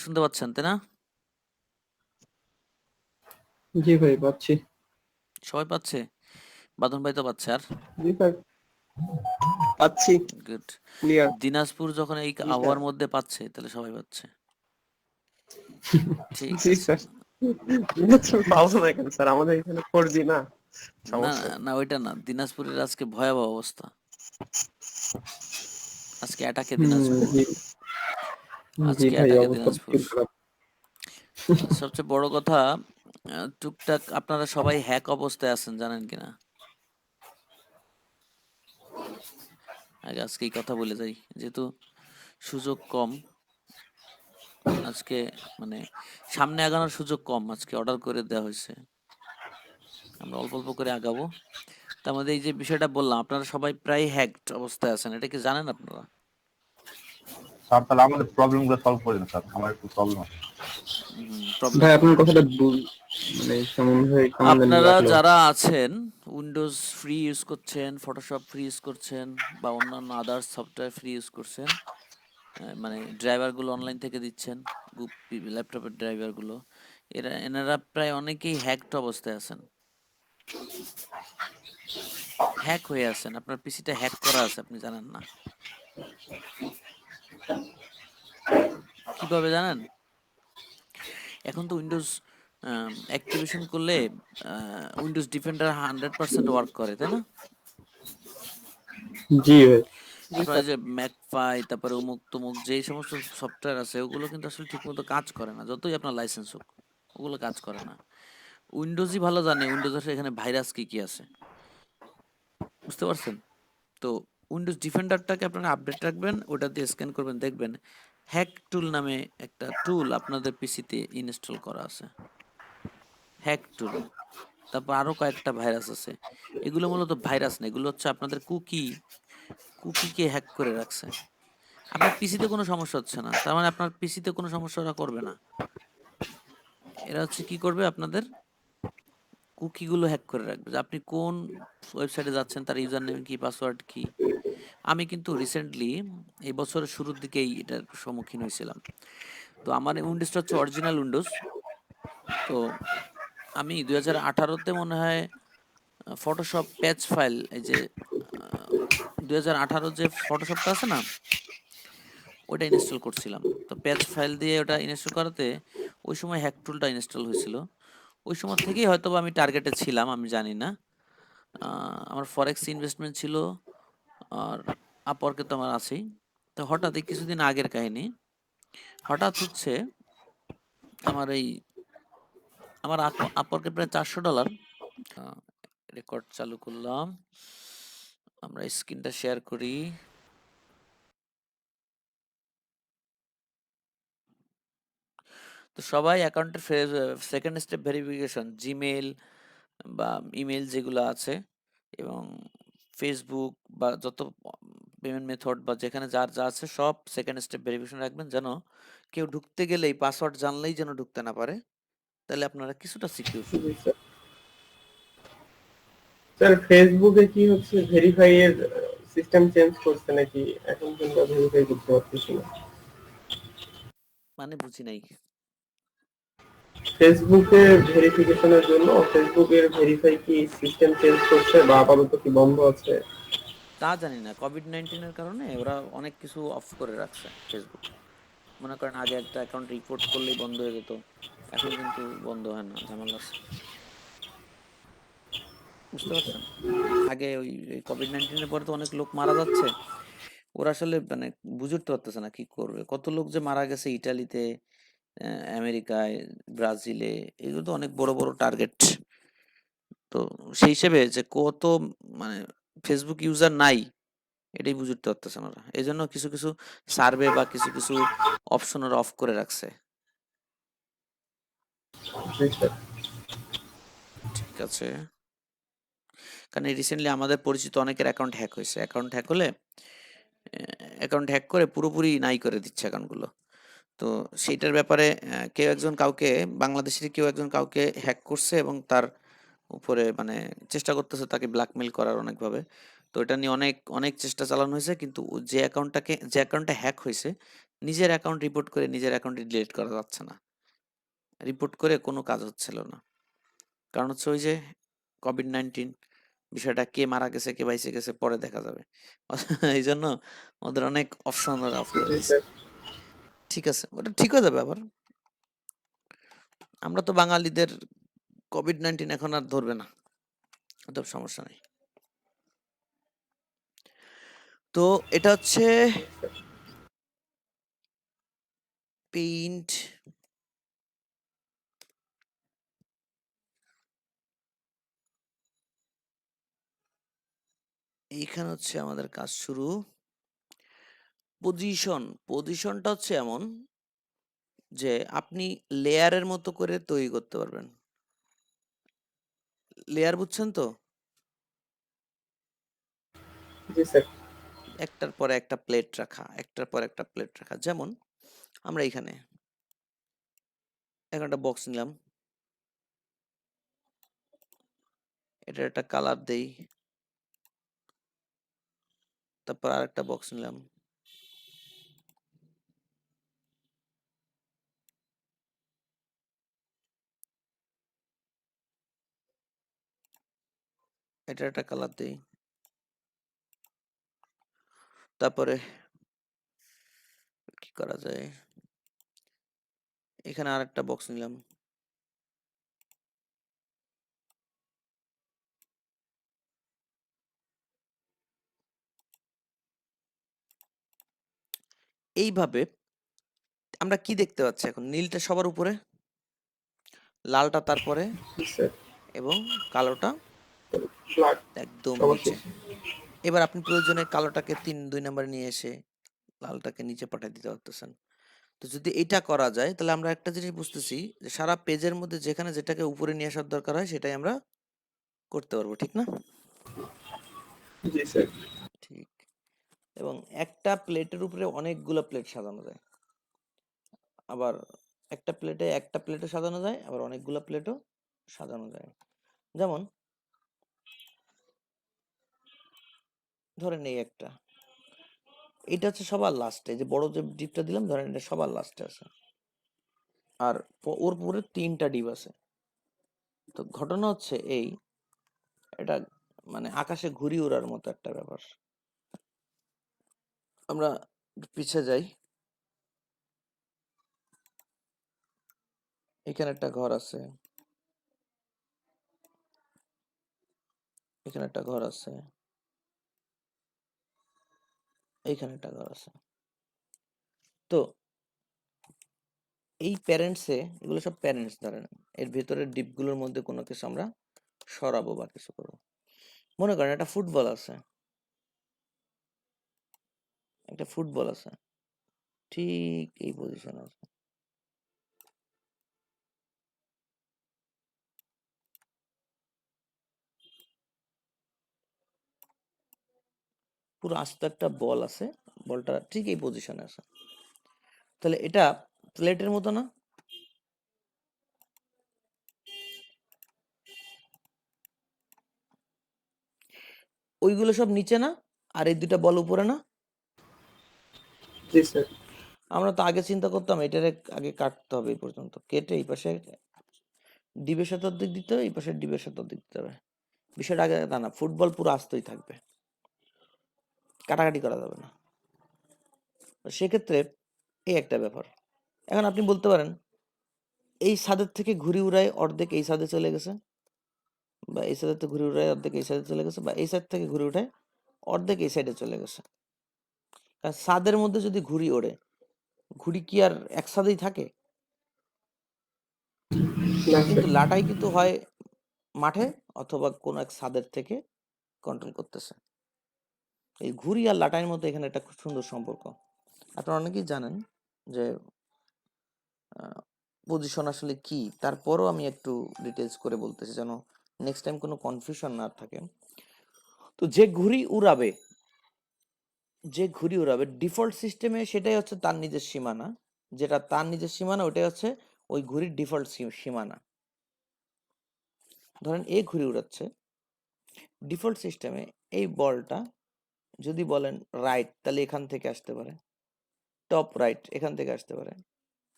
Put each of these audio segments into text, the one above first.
শুনতে পাচ্ছেন, তাই না? জি ভাই, পাচ্ছি। সবাই পাচ্ছে? বাঁধন ভাই তো পাচ্ছে। আর জি ভাই, পাচ্ছি। গুড। ক্লিয়ার। দিনাজপুর যখন এই জি স্যার। আবহাওয়ার মধ্যে পাচ্ছে, তাহলে সবাই পাচ্ছে। ঠিক জি আছে। স্যার। নেটওয়ার্ক পাবো না কেন স্যার? আমাদের এখানে 4G না, না, সমস্যা। না, ওইটা না। দিনাজপুরের আজকে ভয়াবহ অবস্থা। আজকে অ্যাটাকে দিনাজপুর। জি। জি আজকে ভাই, অ্যাটাকে অবস্থা দিনাজপুর। খুব খারাপ। সবচেয়ে বড় কথা, টুকটাক আপনারা সবাই হ্যাক অবস্থায় আছেন, জানেন কিনা? আগে আজকে এই কথা বলে যাই, যেহেতু সুযোগ কম আজকে, মানে সামনে আগানোর সুযোগ কম, আজকে অর্ডার করে দেওয়া হয়েছে। আমরা অল্প অল্প করে আগাবো। তার মধ্যে এই যে বিষয়টা বললাম, আপনারা সবাই প্রায় হ্যাকড অবস্থায় আছেন, এটা কি জানেন আপনারা? স্যার তাহলে আমাদের প্রবলেম গুলো সলভ করে দিন স্যার, আমার একটু প্রবলেম আছে। প্রবলেম। ভাই, আপনার কথাটা মানে কেমন ভাই, কেমন জানি আপনারা লাগলো। যারা আছেন, উইন্ডোজ ফ্রি ইউজ করছেন, ফটোশপ ফ্রি ইউজ করছেন, বা অন্যান্য আদার্স সফটওয়্যার ফ্রি ইউজ করছেন, মানে ড্রাইভারগুলো অনলাইন থেকে দিচ্ছেন, ল্যাপটপের ড্রাইভারগুলো, এনারা প্রায় অনেকেই হ্যাকড অবস্থায় আছেন, হ্যাক হয়ে আছেন। আপনার পিসিটা হ্যাক করা আছে, আপনি জানেন না। কিভাবে জানেন? এখন তো উইন্ডোজ অ্যাক্টিভেশন করলে উইন্ডোজ ডিফেন্ডার 100% ওয়ার্ক করে, তাই না? জি ভাই। জি আপনার স্যার। এই যে ম্যাকপাই, তারপরে অমুক তমুক যেই সমস্ত সফটওয়্যার আছে, ওগুলো কিন্তু আসলে ঠিকমতো কাজ করে না, যতই আপনার লাইসেন্স হোক, ওগুলো কাজ করে না। উইন্ডোজই ভালো জানে উইন্ডোজের এখানে ভাইরাস কি কি আছে, বুঝতে পারছেন? তো উইন্ডোজ ডিফেন্ডারটাকে আপনারা আপডেট রাখবেন, ওটা দিয়ে স্ক্যান করবেন, দেখবেন হ্যাক টুল নামে একটা টুল আপনাদের পিসিতে ইনস্টল করা আছে। হ্যাক টুল। তারপর আরো কয়েকটা ভাইরাস আছে। এগুলো মূলত ভাইরাস না, এগুলো হচ্ছে আপনাদের কুকিকে হ্যাক করে রাখছে। আপনার পিসিতে কোনো সমস্যা হচ্ছে না, তার মানে আপনার পিসিতে কোনো সমস্যা ওরা করবে না। এরা হচ্ছে কি করবে, আপনাদের কুকিগুলো হ্যাক করে রাখবে, যে আপনি কোন ওয়েবসাইটে যাচ্ছেন, তার ইউজার নেম কি, পাসওয়ার্ড কি। আমি কিন্তু রিসেন্টলি এই বছরের শুরুর দিকেই এটার সম্মুখীন হয়েছিলাম। তো আমার উইন্ডোজটা হচ্ছে অরিজিনাল উইন্ডোজ। তো আমি 2018-তে মনে হয় ফটোশপ প্যাচ ফাইল, এই যে 2018 যে ফটোশপটা আছে না, ওটা ইনস্টল করছিলাম। তো প্যাচ ফাইল দিয়ে ওটা ইনস্টল করাতে ওই সময় হ্যাক টুলটা ইনস্টল হয়েছিল। ওই সময় থেকেই হয়তো বা আমি টার্গেটে ছিলাম, আমি জানি না। আমার ফরেক্স ইনভেস্টমেন্ট ছিল, আর আপওয়ার্কে তো আমার আছেই। তো হঠাৎ এই কিছুদিন আগের কাহিনী, হঠাৎ হচ্ছে আমার এই আমার আপওয়ার্কে প্রায় $400। রেকর্ড চালু করলাম, আমরা স্ক্রিনটা শেয়ার করি। তো সবাই অ্যাকাউন্টের সেকেন্ড স্টেপ ভেরিফিকেশন, জিমেল বা ইমেল যেগুলো আছে, এবং ফেসবুক বা যত পেমেন্ট মেথড বা যেখানে যার যা আছে, সব সেকেন্ড স্টেপ ভেরিফিকেশন রাখবেন, যেন কেউ ঢুকতে গেলেই পাসওয়ার্ড জানলেই যেন ঢুকতে না পারে। তাহলে আপনারা কিছুটা সিকিউর। জি স্যার। স্যার, ফেসবুকে কি হচ্ছে, ভেরিফাই এর সিস্টেম চেঞ্জ করছে নাকি? এখন পর্যন্ত ভেরিফাই করতে পারতেছি না। মানে বুঝি নাই। ফেসবুকে ভেরিফিকেশনের জন্য ফেসবুকের ভেরিফাই কি সিস্টেম চেঞ্জ করছে, বা আপাতত কি বন্ধ আছে? তা জানি না, কোভিড-19 কারণে ওরা অনেক কিছু অফ করে রাখছে ফেসবুক। মনে করেন আগে একটা অ্যাকাউন্ট রিপোর্ট করলেই বন্ধ হয়ে যেত, এখন কিন্তু বন্ধ হয় না, ঝামেলা আছে, বুঝতে পারছেন? আগে ওই কোভিড-19 পরে তো অনেক লোক মারা যাচ্ছে, ওরা আসলে মানে বুঝে উঠতে পারতেছে না কি করবে। কত লোক যে মারা গেছে ইটালিতে, আমেরিকায়, ব্রাজিলে, এগুলো তো অনেক বড় বড় টার্গেট। তো সেই হিসেবে যে কত, মানে ফেসবুক ইউজার নাই, এটাই বুঝে উঠতে পারতেছে না ওরা। এই জন্য কিছু কিছু সার্ভে বা কিছু কিছু অপশন ওরা অফ করে রাখছে। জি স্যার। ঠিক আছে। কারণ রিসেন্টলি আমাদের পরিচিত অনেকের অ্যাকাউন্ট হ্যাক হয়েছে। অ্যাকাউন্ট হ্যাক করে পুরোপুরি নাই করে দিচ্ছে অ্যাকাউন্টগুলো। তো সেইটার ব্যাপারে কেউ একজন কাউকে, বাংলাদেশের কেউ একজন কাউকে হ্যাক করছে, এবং তার উপরে মানে চেষ্টা করতেছে তাকে ব্ল্যাকমেইল করার অনেকভাবে। তো এটা নিয়ে অনেক অনেক চেষ্টা চালানো হয়েছে, কিন্তু যে অ্যাকাউন্টটা হ্যাক হয়েছে, নিজের অ্যাকাউন্ট রিপোর্ট করে নিজের অ্যাকাউন্টে ডিলিট করা যাচ্ছে না, রিপোর্ট করে কোনো কাজ হচ্ছিল না। কারণ হচ্ছে ওই যে কোভিড-19 বিষয়টা, কে মারা গেছে কে বাইচে গেছে পরে দেখা যাবে। এই জন্য ওদের অনেক অপশন ওরা অফ করে জি দিছে। স্যার। ঠিক আছে, ওটা ঠিক হয়ে যাবে আবার। আমরা তো বাঙালিদের কোভিড-19 এখন আর ধরবে না, ওসব সমস্যা নেই। তো এটা হচ্ছে স্যার। পেইন্ট। এইখানে হচ্ছে আমাদের কাজ শুরু। পজিশনটা হচ্ছে এমন যে আপনি লেয়ারের মতো করে তৈরি করতে পারবেন। লেয়ার বুঝছেন তো? জি স্যার। একটার পরে একটা প্লেট রাখা, একটার পর একটা প্লেট রাখা। যেমন আমরা এখানে এখন একটা বক্স নিলাম, এটার একটা কালার দেই, তারপর আরেকটা বক্স নিলাম, এটার একটা কালার দেই, তারপরে কি করা যায়, এখানে আরেকটা বক্স নিলাম, এইভাবে আমরা কি দেখতে পাচ্ছি এখন? নীলটা সবার উপরে, লালটা তারপরে, জি স্যার। এবং কালোটা ফ্ল্যাট একদম সবার নিচে। শেষে। এবার আপনি প্রয়োজনে কালোটাকে 2 নম্বরে নিয়ে এসে লালটাকে নিচে পাঠিয়ে দিতে পারতেছেন। তো যদি এটা করা যায় তাহলে আমরা একটা জিনিস বুঝতেছি যে সারা পেজের মধ্যে যেখানে যেটাকে উপরে নিয়ে আসার দরকার হয় সেটাই আমরা করতে পারবো, ঠিক না? জি স্যার। ঠিক। এবং একটা প্লেটের উপরে অনেকগুলো প্লেট সাজানো যায়। আবার একটা প্লেটে সাজানো যায়, আবার অনেকগুলো প্লেটও সাজানো যায়। যেমন ধরেন এই একটা, এটা হচ্ছে সবার লাস্টে, যে বড় যে ডিপটা দিলাম ধরেন এটা সবার লাস্টে আছে, আর ওর পরে 3টা ডিপ আছে। তো ঘটনা হচ্ছে এই, এটা মানে আকাশে ঘুড়ি ওড়ার মতো একটা ব্যাপার। আমরা পিছে যাই, এখানে একটা ঘর আছে, এখানে একটা ঘর আছে, এইখানে একটা ঘর আছে। তো এই প্যারেন্টসে, এগুলো সব প্যারেন্টস ধরেন, এর ভেতরের ডিপগুলোর মধ্যে কোনো কিছু আমরা সরাবো বা কিছু করবো। মনে করেন একটা ফুটবল আছে, একটা ফুটবল আছে, ঠিক এই পজিশনে আছে। পুরো আস্ত একটা বল আছে, বলটা ঠিক এই পজিশনে আছে। তাহলে এটা প্লেটের মতো না? ওইগুলো সব নিচে না, আর এই দুইটা বল উপরে না? জি স্যার। আমরা তো আগে চিন্তা করতাম এটার আগে কাটতে হবে, এই পর্যন্ত কেটে এই পাশে ডিবের সাথে অর্ধেক দিতে হবে, এই পাশে ডিবের সাথে অর্ধেক দিতে হবে। বিষয়টা আগে তা না, ফুটবল পুরো আস্তই থাকবে, কাটাকাটি করা যাবে না। তো সেক্ষেত্রে এই একটা ব্যাপার। এখন আপনি বলতে পারেন এই ছাদের থেকে ঘুড়ি উড়ায় অর্ধেক এই ছাদে চলে গেছে, বা এই সাইড থেকে ঘুরে উঠায় অর্ধেক এই সাইডে চলে গেছে, বা এই সাইড থেকে ঘুরে উঠায় অর্ধেক এই সাইডে চলে গেছে। কারণ ছাদের মধ্যে যদি ঘুড়ি ওড়ে, ঘুড়ি কি আর এক ছাদেই থাকে? না কিন্তু স্যার। লাটাই কিন্তু হয় মাঠে অথবা কোনো এক ছাদের থেকে কন্ট্রোল করতেছে। এই ঘুড়ি আর লাটাইয়ের মধ্যে এখানে একটা খুব সুন্দর সম্পর্ক। আপনারা অনেকেই জানেন যে পজিশন আসলে কি, তারপরও আমি একটু ডিটেলস করে বলতেছি যেন নেক্সট টাইম কোনো কনফিউশন না থাকে। তো যে ঘুড়ি উড়াবে ডিফল্ট সিস্টেমে সেটাই হচ্ছে তার নিজের সীমানা, যেটা তার নিজের সীমানা ওটাই হচ্ছে ওই ঘুড়ির ডিফল্ট সীমানা। ধরেন এ ঘুড়ি উড়াচ্ছে, ডিফল্ট সিস্টেমে এই বলটা যদি বলেন রাইট তাহলে এখান থেকে আসতে পারে, টপ রাইট এখান থেকে আসতে পারে,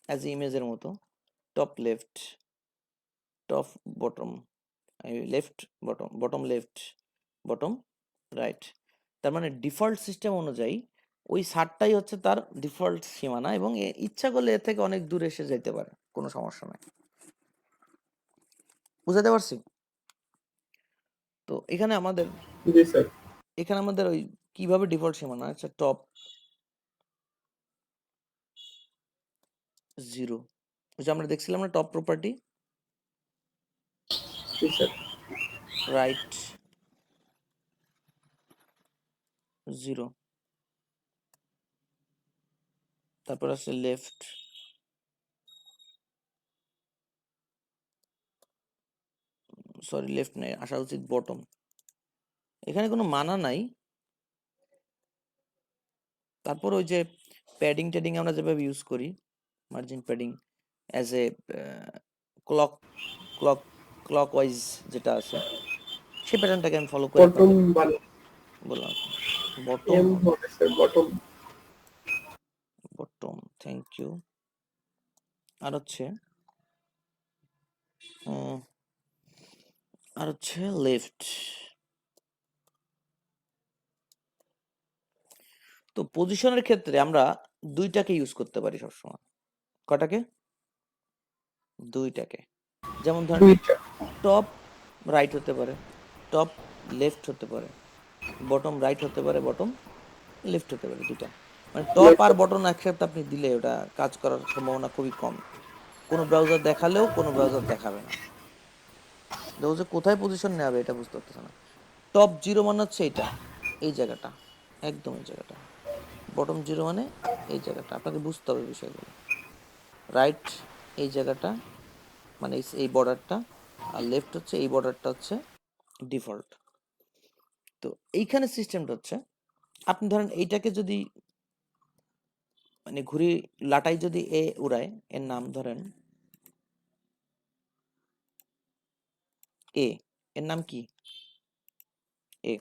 অ্যাজ ইমেজের মতো। Top left, top bottom, left bottom, bottom left, bottom right. তার মানে ডিফল্ট সিস্টেম অনুযায়ী ওই 7টাই হচ্ছে তার ডিফল্ট সীমানা, এবং ইচ্ছা করলে এর থেকে অনেক দূরে এসে যেতে পারে, কোনো সমস্যা নাই। বুঝাতে পারছি? তো এখানে আমাদের জি স্যার। ওই কিভাবে ডিফল্ট সীমানা, আচ্ছা টপ 0, ওই যে আমরা দেখছিলাম না টপ প্রপার্টি, জি স্যার। রাইট 0, তারপর আছে লেফট, সরি লেফট নাই, আসা উচিত বটম। এখানে কোনো মানা নাই। তারপর ওই যে প্যাডিং ট্যাডিং আমরা যেভাবে ইউজ করি, margin padding as a clock clock clockwise যেটা আছে, সেই প্যাটার্নটাকে আমি ফলো করে বটম আপনাদের মানে বললাম। বটম, এম হবে sir, bottom. Bottom, thank you. আর হচ্ছে উম, আর হচ্ছে লেফট। তো পজিশনের ক্ষেত্রে আমরা দুইটাকে ইউজ করতে পারি সবসময়। কটাকে? দুইটাকে। যেমন ধরেন দুইটা। টপ রাইট হতে পারে, টপ লেফট হতে পারে, বটম রাইট হতে পারে, বটম লেফট হতে পারে, দুইটা। মানে টপ আর বটম একসাথে আপনি দিলে ওটা কাজ করার সম্ভাবনা খুবই কম। কোনো ব্রাউজার দেখালেও কোনো ব্রাউজার দেখাবে না, ব্রাউজার কোথায় পজিশন নেবে এটা বুঝতে পারতেছে না। টপ 0 মানে হচ্ছে এটা, এই জায়গাটা, একদম এই জায়গাটা। বটম 0 মানে এই জায়গাটা, আপনাকে বুঝতে হবে বিষয়গুলো। রাইট এই জায়গাটা, মানে এই বর্ডারটা, আর লেফট হচ্ছে এই বর্ডারটা হচ্ছে ডিফল্ট। তো এইখানে সিস্টেমটা হচ্ছে, আপনি ধরেন এইটাকে যদি মানে ঘুরি লাটাই যদি এ উড়ায়, এর নাম ধরেন এ, এর নাম কি? এ।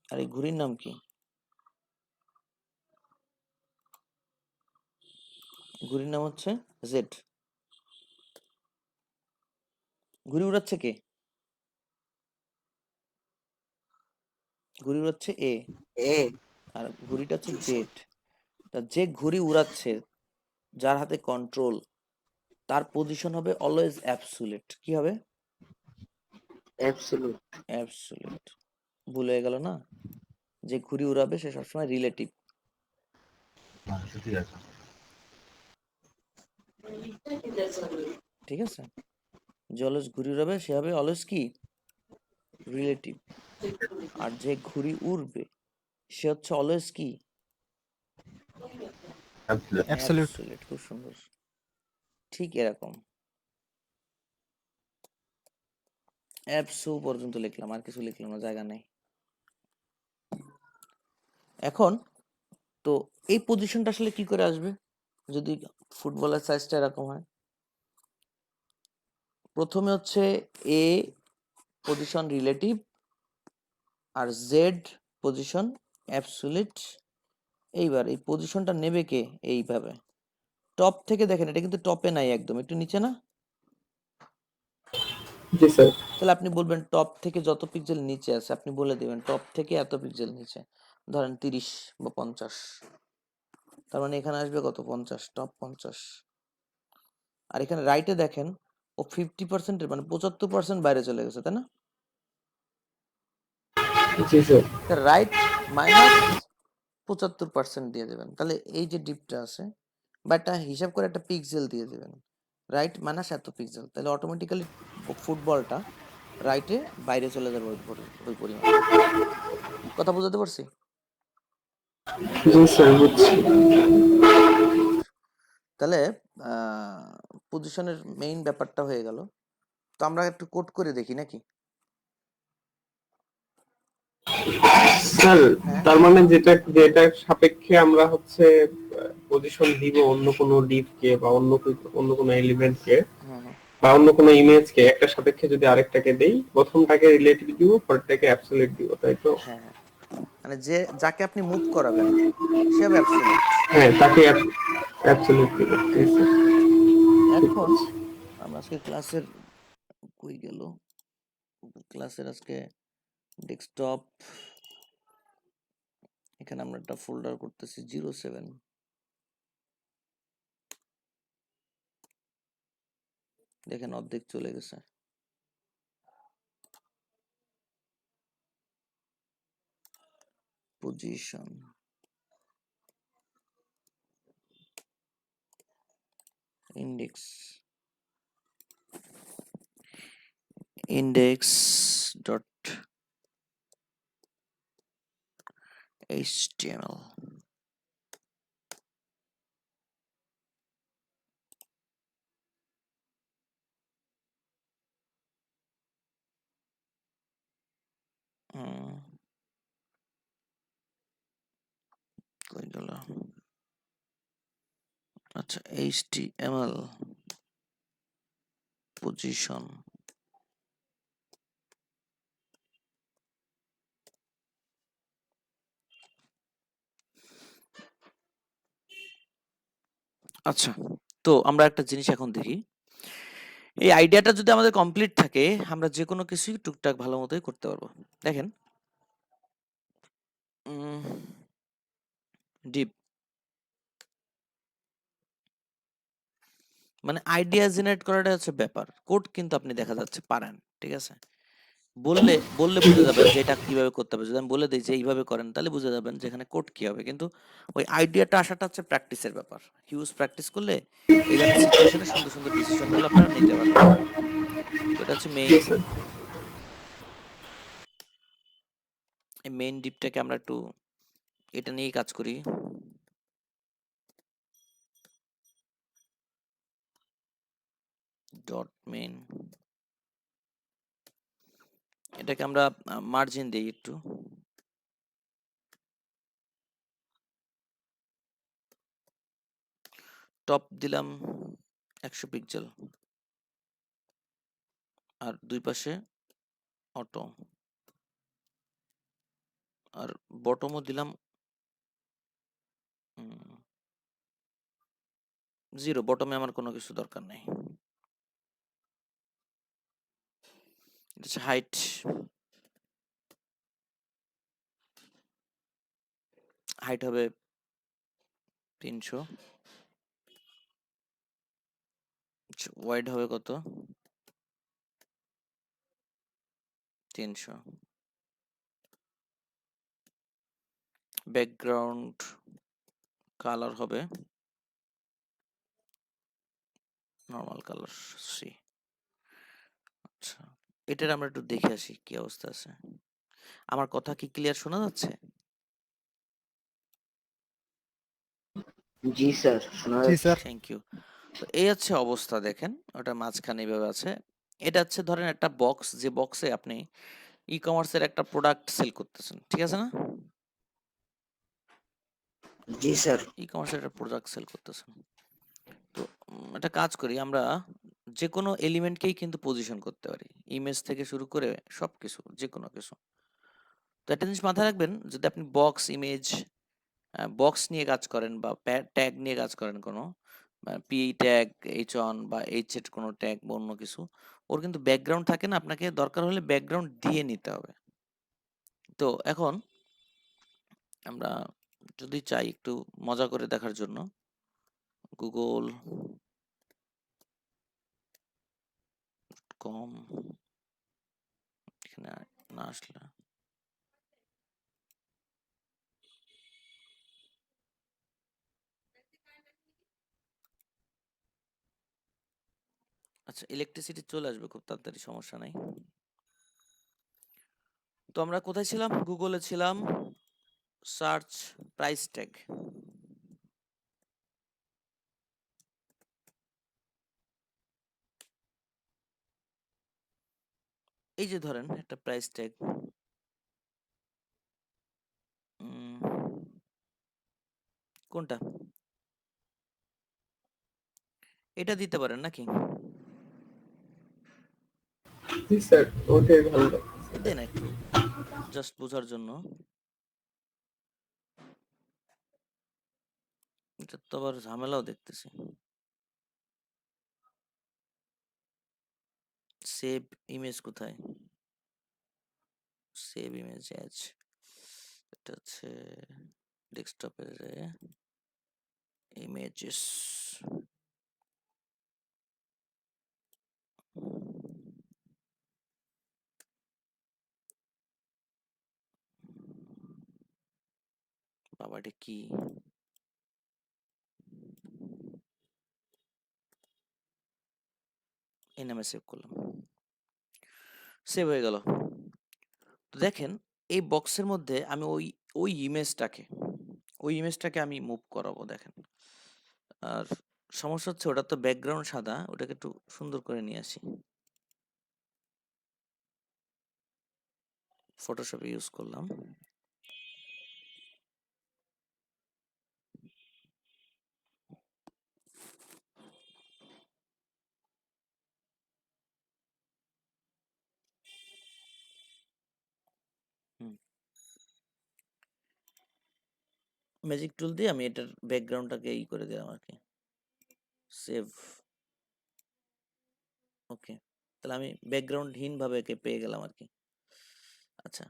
আর এই ঘুড়ির নাম কি? ঘুড়ির নাম হচ্ছে জেড। ঘুড়ি উড়াচ্ছে কে? ঘুড়ি উড়াচ্ছে এ, এ। আর ঘুড়িটা হচ্ছে জেড। তা যে ঘুড়ি উড়াচ্ছে, যার হাতে কন্ট্রোল, তার পজিশন হবে অলওয়েজ অ্যাবসুলেট। কি হবে? অ্যাবসলিউট। অ্যাবসুলেট। ভুল হয়ে গেল না? যে ঘুড়ি উড়াবে সে সবসময় রিলেটিভ। আচ্ছা, ঠিক আছে। ঠিক আছে? যে অলওয়েজ ঘুড়ি উড়াবে সে হবে অলওয়েজ কি? রিলেটিভ। আর যে ঘুড়ি উড়বে সে হচ্ছে অলওয়েজ কি? Absolute. অ্যাবসুলেট। খুব সুন্দর। ঠিক এরকম অ্যাবসু পর্যন্ত লিখলাম, আর কিছু লিখলাম না, জায়গা নেই। এখন তো এই পজিশনটা আসলে কি করে আসবে যদি ফুটবলের সাইজটা এরকম হয়? প্রথমে হচ্ছে এ পজিশন রিলেটিভ, আর জেড পজিশন অ্যাবসুলেট। এইবার এই পজিশনটা নেবে কে? এইভাবে টপ থেকে দেখেন, এটা কিন্তু টপে নাই, একদম একটু নিচে না? জি স্যার। তাহলে আপনি বলবেন টপ থেকে যত পিক্সেল নিচে আছে, আপনি বলে দিবেন টপ থেকে এত পিক্সেল নিচে, ধরেন 30 বা 50। তার মানে এখানে আসবে কত? 50, টপ 50। আর এখানে রাইটে দেখেন ও 50% মানে 75% বাইরে চলে গেছে, তাই না? জি স্যার। রাইট মাইনাস 75% দিয়ে দেবেন, তাহলে এই যে ডিপটা আছে বা একটা হিসাব করে একটা পিক্সেল দিয়ে দেবেন, রাইট মাইনাস এত পিক্সেল, তাহলে অটোমেটিক্যালি ফুটবলটা রাইটে বাইরে চলে যাবে ওই পরিমাণ। কথা বুঝাতে পারছি? জি স্যার, বুঝছি। তাহলে পজিশনের মেইন ব্যাপারটা হয়ে গেল। তো আমরা একটু কোড করে দেখি নাকি? স্যার, হ্যাঁ তার মানে যেটা সাপেক্ষে আমরা হচ্ছে পজিশন দিব অন্য কোনো ডিভকে বা অন্য কোনো এলিমেন্টকে হুম হুম বা অন্য কোনো ইমেজকে, একটা সাপেক্ষে যদি আরেকটাকে দেই, প্রথমটাকে রিলেটিভ দিব, পরেরটাকে অ্যাবসলিউট দিব, তাই তো? হ্যাঁ হ্যাঁ মানে যাকে আপনি মুভ করাবেন সে হবে অ্যাবসলিউট। হ্যাঁ, তাকে অ্যাবসলিউটলি জি স্যার, ঠিক এখন আছে। আমরা আজকে ক্লাসের কই গেল, ক্লাসের আজকে ডেস্কটপ, এখানে আমরা একটা ফোল্ডার করতেছি 07, দেখেন অর্ধেক চলে গেছে। Position, index, index dot HTML. কই গেল, আচ্ছা এইচটিএমএল পজিশন। আচ্ছা, তো আমরা একটা জিনিস এখন দেখি, এই আইডিয়াটা যদি আমাদের কমপ্লিট থাকে আমরা যে কোনো কিছুই টুকটাক ভালো মতোই করতে পারবো। দেখেন ডিপ মানে আইডিয়া জেনারেট করাটা হচ্ছে ব্যাপার, কোড কিন্তু আপনি দেখা যাচ্ছে পারেন, ঠিক আছে। বললে বললে জি বুঝে যাবেন স্যার। যে এটা কিভাবে করতে হবে। যদি আমি বলে দিই যে এইভাবে করেন তাহলে বুঝে যাবেন যে এখানে কোড কি হবে। কিন্তু ওই আইডিয়াটা আসাটা হচ্ছে প্র্যাকটিসের ব্যাপার। হিউজ প্র্যাকটিস করলে এই ধরনের সিচুয়েশনে সুন্দর সুন্দর ডিসিশনগুলো আপনারা নিতে পারবেন। তো এটা হচ্ছে জি মেইন। স্যার। এই মেইন ডিপটাকে আমরা একটু এটা নিয়েই কাজ করি। ডট মেইন, এটাকে আমরা মার্জিন দিই একটু, টপ দিলাম 100 পিক্সেল, আর দুই পাশে অটো, আর বটমও দিলাম 0। বটমে আমার কোনো কিছু দরকার নেই। এটা হচ্ছে হাইট, হাইট হবে 300, ওয়াইড হবে কত 300, ব্যাকগ্রাউন্ড কালার হবে নর্মাল কালার সি। আচ্ছা, এটার আমরা একটু দেখে আসি কি অবস্থা আছে। আমার কথা কি ক্লিয়ার শোনা যাচ্ছে? জি স্যার, শোনা জি যাচ্ছে। স্যার। Thank you. তো এই হচ্ছে অবস্থা, দেখেন ওটা মাঝখানে এইভাবে আছে। এটা হচ্ছে ধরেন একটা বক্স, যে বক্সে আপনি ই কমার্সের একটা প্রোডাক্ট সেল করতেছেন, ঠিক আছে না? জি স্যার। ই কমার্সের একটা প্রোডাক্ট সেল করতেছেন। তো একটা কাজ করি আমরা, যে কোনো এলিমেন্টকেই কিন্তু পজিশন করতে পারি, ইমেজ থেকে শুরু করে সবকিছু, যে কোনো কিছু। তো একটা জিনিস মাথায় রাখবেন, যদি আপনি বক্স ইমেজ বক্স নিয়ে কাজ করেন বা ট্যাগ নিয়ে কাজ করেন, কোনো পি ট্যাগ, এইচ1 বা এইচ এর কোনো ট্যাগ বা অন্য কিছু, ওর কিন্তু ব্যাকগ্রাউন্ড থাকে না, আপনাকে দরকার হলে ব্যাকগ্রাউন্ড দিয়ে নিতে হবে। তো এখন আমরা যদি চাই একটু মজা করে দেখার জন্য, গুগল কম এখানে না আসলে, আচ্ছা ইলেকট্রিসিটি চলে আসবে খুব তাড়াতাড়ি, সমস্যা নাই। তো আমরা কোথায় ছিলাম? গুগলে ছিলাম, সার্চ প্রাইস ট্যাগ। এই যে ধরেন একটা প্রাইস ট্যাগ, কোনটা, এটা দিতে পারেন নাকি? জি স্যার, ওটাই ভালো লাগছে। দেন একটু জাস্ট বোঝার জন্য। এটা তো আবার ঝামেলাও দেখতেছি। সেভ ইমেজ কোথায়? সেভ ইমেজ অ্যাজ, এটা হচ্ছে ডেস্কটপে যায় ইমেজেস। বাবাটা কি? এই নামে সেভ করলাম, সেভ হয়ে গেল। তো দেখেন এই বক্সের মধ্যে আমি ওই ওই ইমেজটাকে আমি মুভ করাবো দেখেন। আর সমস্যা হচ্ছে ওটা তো ব্যাকগ্রাউন্ড সাদা, ওটাকে একটু সুন্দর করে নিয়ে আসি। ফটোশপে ইউজ করলাম। ম্যাজিক টুল দিয়ে আমি এটার ব্যাকগ্রাউন্ডটাকে ই করে দিলাম আর কি, সেভ। ওকে, তাহলে আমি ব্যাকগ্রাউন্ডহীন ভাবে একে পেয়ে গেলাম আর কি। আচ্ছা,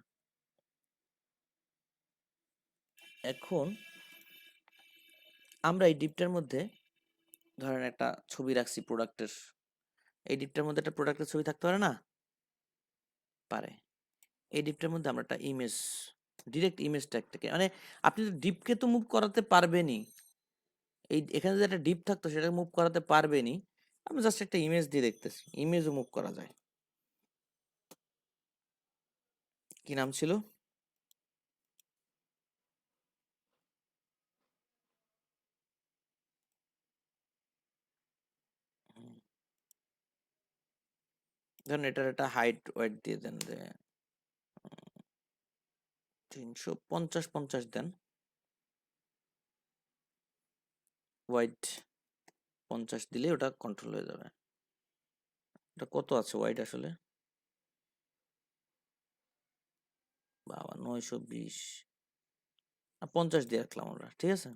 এখন আমরা এই ডিপটার মধ্যে ধরেন একটা ছবি রাখছি প্রোডাক্টের, এই ডিপটার মধ্যে একটা প্রোডাক্টের ছবি থাকতে পারে না? পারে। এই ডিপটার মধ্যে আমরা একটা ইমেজ, ডিরেক্ট ইমেজ ট্যাগটাকে, মানে আপনি তো ডিপকে তো মুভ করাতে পারবেনই, এই এখানে যে একটা ডিপ থাকতো সেটাকে মুভ করাতে পারবেনই। আমরা জাস্ট একটা ইমেজ দিয়ে দেখতেছি, ইমেজও মুভ করা যায়। কি নাম ছিল? ধরেন এটার একটা হাইট ওয়েট দিয়ে দেন যে 350 দেন, ওয়াইড 50 দিলে ওটা কন্ট্রোল হয়ে যাবে। এটা কত আছে ওয়াইড আসলে? বাবা 920, 50 দিয়ে রাখলাম আমরা, ঠিক আছে।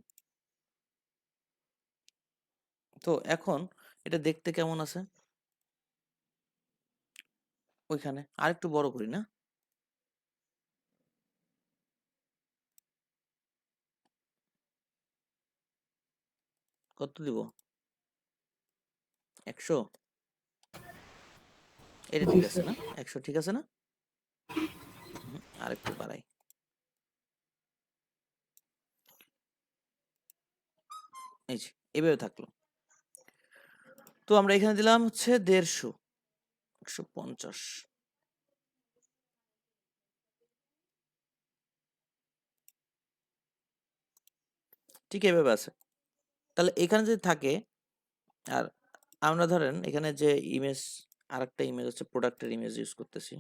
তো এখন এটা দেখতে কেমন আছে? ওইখানে আরেকটু বড় করি না? কত দিব? 100? এটা জি ঠিক আছে স্যার। না? 100 ঠিক আছে না? আরেকটু বাড়াই। এই যে এভাবে থাকলো। তো আমরা এখানে দিলাম হচ্ছে 150, 150। ঠিক এভাবে আছে। তাহলে এখানে যদি থাকে, আর আমরা ধরেন এখানে যে ইমেজ, আরেকটা ইমেজ হচ্ছে প্রোডাক্টের ইমেজ ইউজ করতেছি।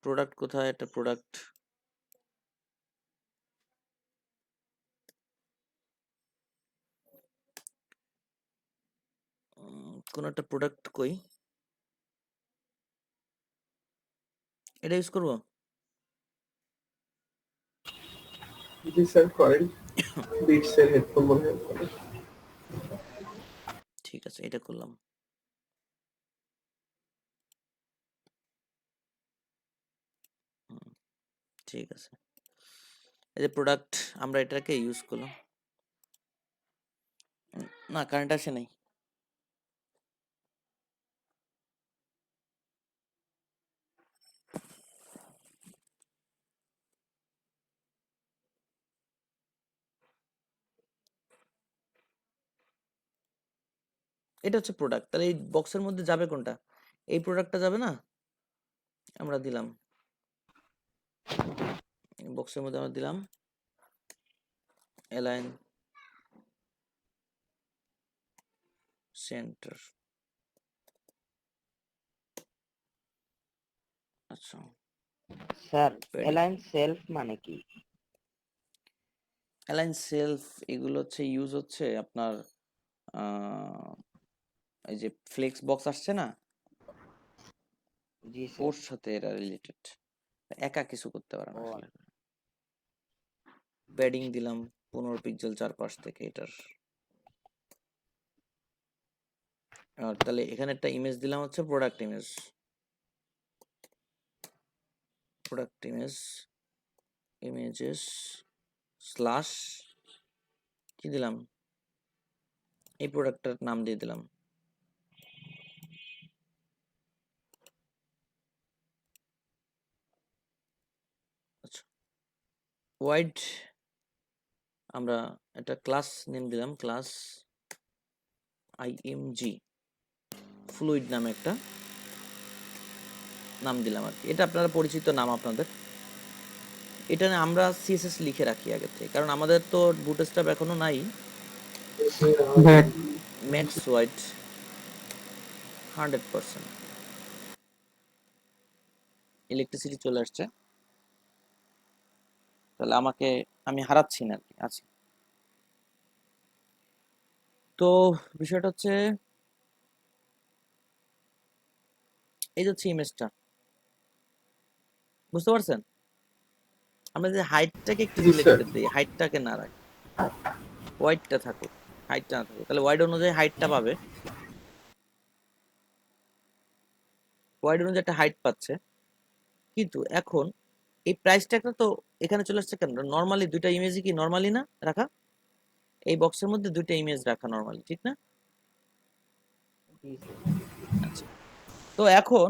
প্রোডাক্ট কোথায়? একটা প্রোডাক্ট, কোন একটা প্রোডাক্ট কই, এটা ইউজ করবো। জি স্যার করেন, বিটস এর হেডফোন মনে হয় করে। ঠিক আছে, এটা করলাম। ঠিক আছে, এই যে প্রোডাক্ট, আমরা এটাকে ইউজ করলাম। না, কারেন্ট আসে নাই। এটা হচ্ছে প্রোডাক্ট, তাহলে এই বক্সের মধ্যে যাবে কোনটা? এই প্রোডাক্টটা যাবে না? আমরা দিলাম বক্সের মধ্যে, আমরা দিলাম অ্যালাইন সেন্টার। আচ্ছা, স্যার প্যাডিং, অ্যালাইন সেলফ মানে কি? অ্যালাইন সেলফ, এগুলো হচ্ছে ইউজ হচ্ছে আপনার আহ, এই যে ফ্লেক্স বক্স আসছে না, জি স্যার। ওর সাথে এরা রিলেটেড। একা কিছু করতে পারে না ও আসলে। প্যাডিং দিলাম 15 পিক্সেল চারপাশ থেকে এটার। আর তাহলে এখানে একটা ইমেজ দিলাম হচ্ছে product image, product image, images slash কি দিলাম, এই প্রোডাক্টটার নাম দিয়ে দিলাম। আচ্ছা, ওয়াইড আমরা একটা ক্লাস নেম দিলাম, ক্লাস আইএমজি ফ্লুইড নামে একটা নাম দিলাম আর কি। এটা আপনারা পরিচিত নাম আপনাদের। এটা আমরা সিএসএস লিখে রাখি আগে থেকে, কারণ আমাদের তো বুটস্ট্র্যাপ এখনো নাই। হ্যাঁ, ম্যাক্স ওয়াইড 100%, ইলেকট্রিসিটি চলে আসছে, তাহলে আমি হারাচ্ছি না আর কি, আছি। তো বিষয়টা হচ্ছে এই যে হচ্ছে ইমেজটা, বুঝতে পারছেন? আমরা যে হাইটটাকে একটু জি স্যার। সিলেক্টেড দিই, হাইটটাকে না রাখি, ওয়াইডটা থাকুক, হাইটটা না থাকুক, তাহলে ওয়াইড অনুযায়ী হাইটটা পাবে, ওয়াইড অনুযায়ী একটা হাইট পাচ্ছে। কিন্তু এখন এই প্রাইস ট্যাগটা তো এখানে চলে আসছে কেন? নর্মালি দুইটা ইমেজই কি নর্মালি না রাখা, এই বক্সের মধ্যে দুইটা ইমেজ রাখা নর্মালি, ঠিক না? জি স্যার। আচ্ছা, তো এখন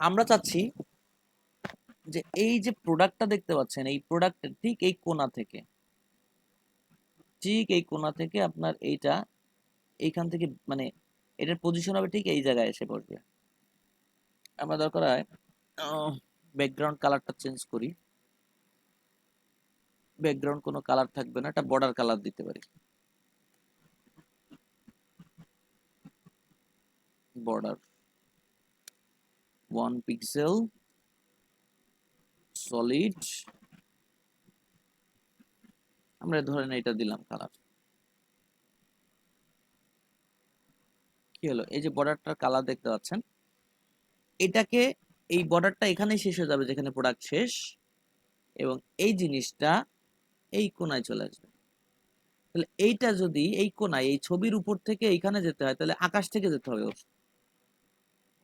আমরা চাচ্ছি যে এই যে প্রোডাক্টটা দেখতে পাচ্ছেন, এই প্রোডাক্টের ঠিক এই কোণা থেকে, ঠিক এই কোণা থেকে আপনার এইটা এইখান থেকে মানে এটার পজিশন হবে ঠিক এই জায়গায় এসে বসবে। আমরা দরকার হয় ব্যাকগ্রাউন্ড কালারটা চেঞ্জ করি, ব্যাকগ্রাউন্ড কোনো কালার থাকবে না, এটা বর্ডার কালার দিতে পারি, বর্ডার 1 পিক্সেল সলিড, আমরা ধরেন এটা দিলাম কালার। কি হলো, এই যে বর্ডারটার কালার দেখতে পাচ্ছেন, এটাকে এই বর্ডারটা এখানেই শেষ হয়ে যাবে যেখানে প্রোডাক্ট শেষ, এবং এই জিনিসটা এই কোণায় চলে আসবে। তাহলে এইটা যদি এই কোণায় এই ছবির উপর থেকে এইখানে যেতে হয়, তাহলে আকাশ থেকে যেতে হবে ওর।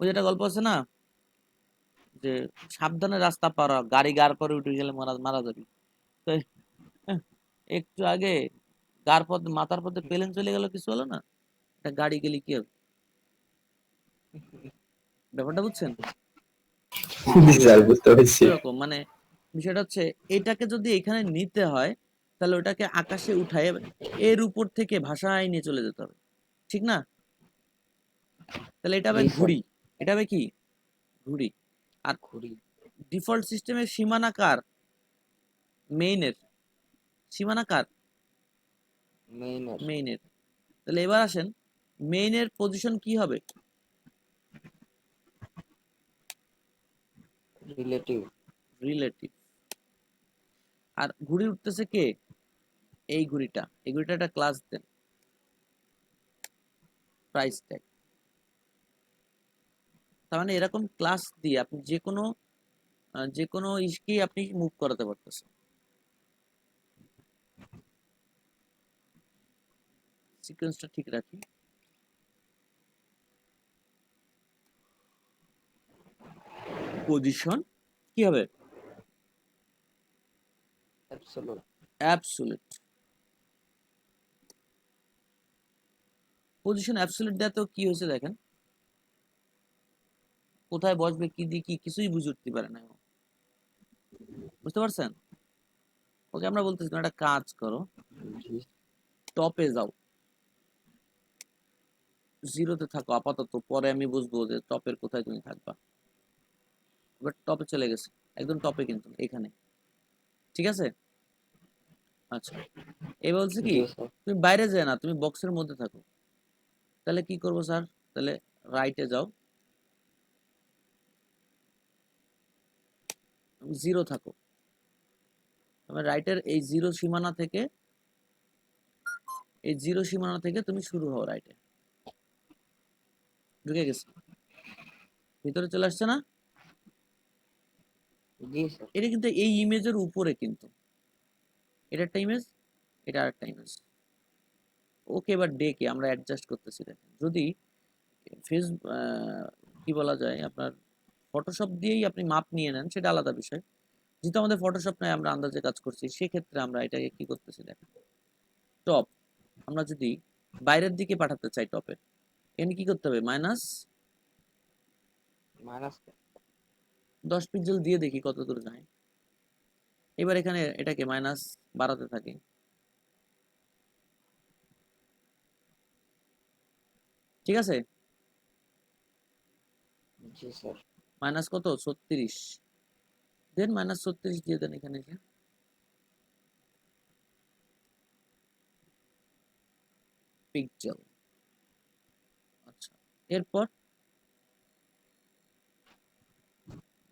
ওই যেটা গল্প আছে না, যে সাবধানে রাস্তা পার হ, গাড়ি গার পরে উঠে গেলে মারা মারা যাবি। তো একটু আগে গার পথ মাথার পথে প্লেন চলে গেল, কিছু হলো না, এটা গাড়ি গেলে কি হবে? ব্যাপারটা বুঝছেন? জি স্যার, বুঝতে পারছি। এরকম মানে বিষয়টা হচ্ছে এটাকে যদি এখানে নিতে হয়, তাহলে ওটাকে আকাশে উঠায় এর উপর থেকে ভাষায় নিয়ে চলে যেতে হবে, ঠিক না? তাহলে এটা হবে জি স্যার। ঘুড়ি, এটা হবে কি ঘুড়ি। আর ঘুড়ি। ডিফল্ট সিস্টেমের সীমানা কার? মেইনের সীমানা কার? মেইনের। মেইনের। তাহলে এবার আসেন, মেইনের পজিশন কি হবে? রিলেটিভ। রিলেটিভ। আর ঘুড়ি উঠতেছে কে? এই ঘুড়িটা, এই ঘুড়িটা একটা ক্লাস দেন, প্রাইস ট্যাগ। তার মানে এরকম ক্লাস দিয়ে আপনি যে কোনো ইসকেই আপনি মুভ করাতে পারতেছেন। সিকোয়েন্সটা ঠিক রাখি, পজিশন কি হবে? অ্যাবসোলুট। অ্যাবসোলিউট। পজিশন অ্যাবসোলিউট দেওয়াতেও কি হয়েছে দেখেন, কোথায় বসবে কি দিয়ে কি কিছুই বুঝে উঠতে পারে না ও। বুঝতে পারছেন? ওকে আমরা বলতেছি একটা কাজ করো, জি। টপে যাও, জিরোতে থাকো আপাতত, পরে আমি বুঝবো যে টপের কোথায় তুমি থাকবা। এবার টপে চলে গেছে, একদম টপে কিন্তু এখানে, ঠিক আছে? আচ্ছা, এবার বলছে কি, জি স্যার। তুমি বাইরে যায় না, তুমি বক্সের মধ্যে থাকো। তাহলে কি করবো স্যার? তাহলে রাইটে যাও, জিরো থাকো, রাইটের এই জিরো সীমানা থেকে, এই জিরো সীমানা থেকে তুমি শুরু হও রাইটে। ঢুকে গেছে, ভিতরে চলে আসছে না? জি স্যার। এটা কিন্তু এই ইমেজের উপরে কিন্তু, এটা একটা ইমেজ, এটা আরেকটা ইমেজ। ওকে, এবার ডে কে আমরা অ্যাডজাস্ট করতেছি। দেখেন যদি ফেস কি বলা যায়, আপনার ফটোশপ দিয়েই আপনি মাপ নিয়ে নেন সেটা আলাদা বিষয়। যেহেতু আমাদের ফটোশপ নাই, আমরা আন্দাজে কাজ করছি, সেক্ষেত্রে আমরা এটাকে কি করতেছি দেখেন, টপ আমরা যদি বাইরের দিকে পাঠাতে চাই টপের, এখানে কি করতে হবে, মাইনাস মাইনাস 10 পিক্সেল দিয়ে দেখি কত দূর যায়। এবার এখানে এটাকে মাইনাস বাড়াতে থাকি, ঠিক আছে? জি স্যার। মাইনাস কত, 36, দেন মাইনাস 36 দিয়ে দেন এখানে যে পিক্সেল। আচ্ছা, এরপর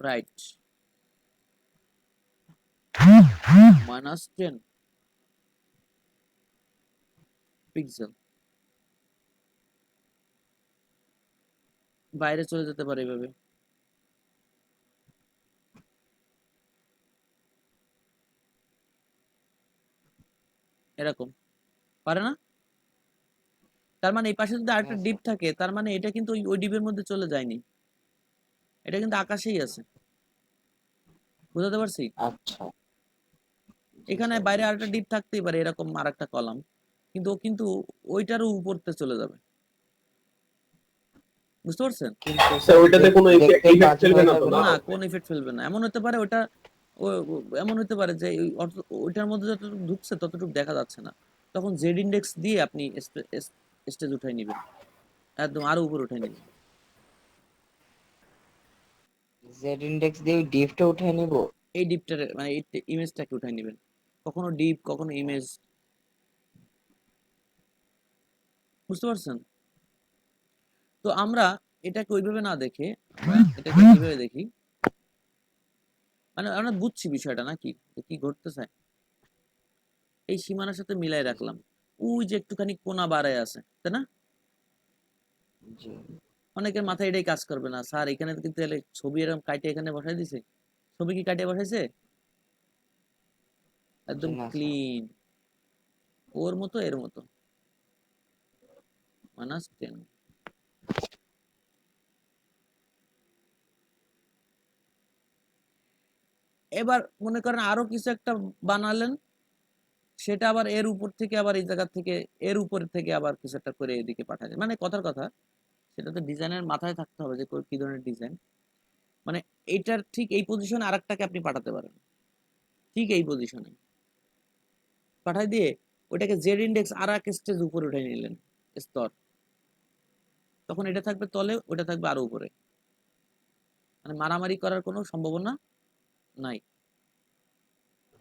রাইট -10 পিক্সেল, বাইরে চলে যেতে পারে এভাবে। এরকম পারে না? তার মানে এই পাশে যদি আরেকটা হ্যাঁ ডিপ স্যার। থাকে, তার মানে এটা কিন্তু ওই ডিপের মধ্যে চলে যায়নি, এটা কিন্তু আকাশেই আছে। বুঝতে পারছি? আচ্ছা। জি এখানে স্যার বাইরে আরেকটা বুঝছি। ডিপ থাকতেই পারে, এরকম আরেকটা কলাম, কিন্তু ও কিন্তু ওইটারও উপরতে চলে যাবে। বুঝতে পারছেন? কিন্তু স্যার স্যার ওইটাতে কোনো দেখতে ইফেক্ট বাজে ফেলবে হয়ে না তো যাবে না? না? না, কোন ইফেক্ট ফেলবে না। এমন হতে পারে ওটা এমন হতে পারে যে ওইটার মধ্যে যতটুকু ঢুকছে ততটুকু দেখা যাচ্ছে না, তখন জেড ইন্ডেক্স দিয়ে আপনি স্টেজ উঠাই নেবেন, একদম আরো উপরে উঠাই নেবেন। জেড ইন্ডেক্স দিয়ে ওই ডিপটা উঠে নিব। এই ডিপটারে মানে এই ইমেজটাকে উঠাই নেবেন, কখনো ডিপ কখনো ইমেজ। বুঝতে পারছেন? তো আমরা এটাকে ওইভাবে না দেখে আমরা এটাকে এইভাবে দেখি, মানে আমরা বুঝছি বিষয়টা নাকি যে কি ঘটতেছে। এই সীমানার সাথে মিলাই জি রাখলাম, ওই যে একটুখানি কোনা বাড়ায় আছে, তাই না? জি। অনেকের মাথায় এটাই কাজ করবে না, স্যার এখানে কিন্তু তাহলে ছবি এরকম কাটে এখানে বসাই দিছে। ছবি কি কাটে বসাইছে? জি একদম না স্যার। ক্লিন, ওর মতো এর মতো, -10। এবার মনে করেন আরো কিছু একটা বানালেন, সেটা আবার এর উপর থেকে আবার এই জায়গা থেকে এর উপর থেকে আবার কিছু একটা করে এদিকে পাঠায়, মানে কথার কথা, সেটা তো ডিজাইনের মাথায় থাকতে হবে যে কি ধরনের ডিজাইন। মানে এইটার ঠিক এই পজিশনে আরেকটাকে আপনি পাঠাতে পারেন, ঠিক এই পজিশনে পাঠাই দিয়ে ওটাকে জেড ইন্ডেক্স আর এক স্টেজ উপরে উঠে নিলেন, স্তর, তখন এটা থাকবে তলে, ওটা থাকবে আরো উপরে, মানে মারামারি করার কোনো সম্ভাবনা নাই।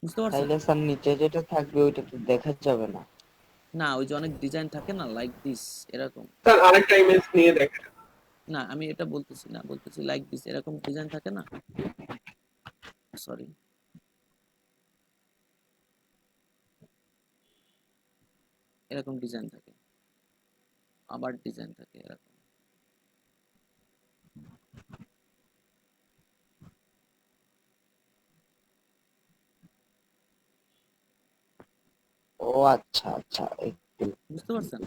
বুঝতে পারছেন? তাইলে স্যার নিচে যেটা থাকবে ওইটা তো দেখা যাবে না। না, ওই যে অনেক ডিজাইন থাকে না, লাইক দিস, এরকম। স্যার আরেকটা ইমেজ নিয়ে দেখেন। না, আমি এটা বলতেছি না, বলতেছি লাইক দিস, এরকম ডিজাইন থাকে না, সরি, এরকম ডিজাইন থাকে, আবার ডিজাইন থাকে এরকম। ও আচ্ছা আচ্ছা, একটু। বুঝতে পারছেন?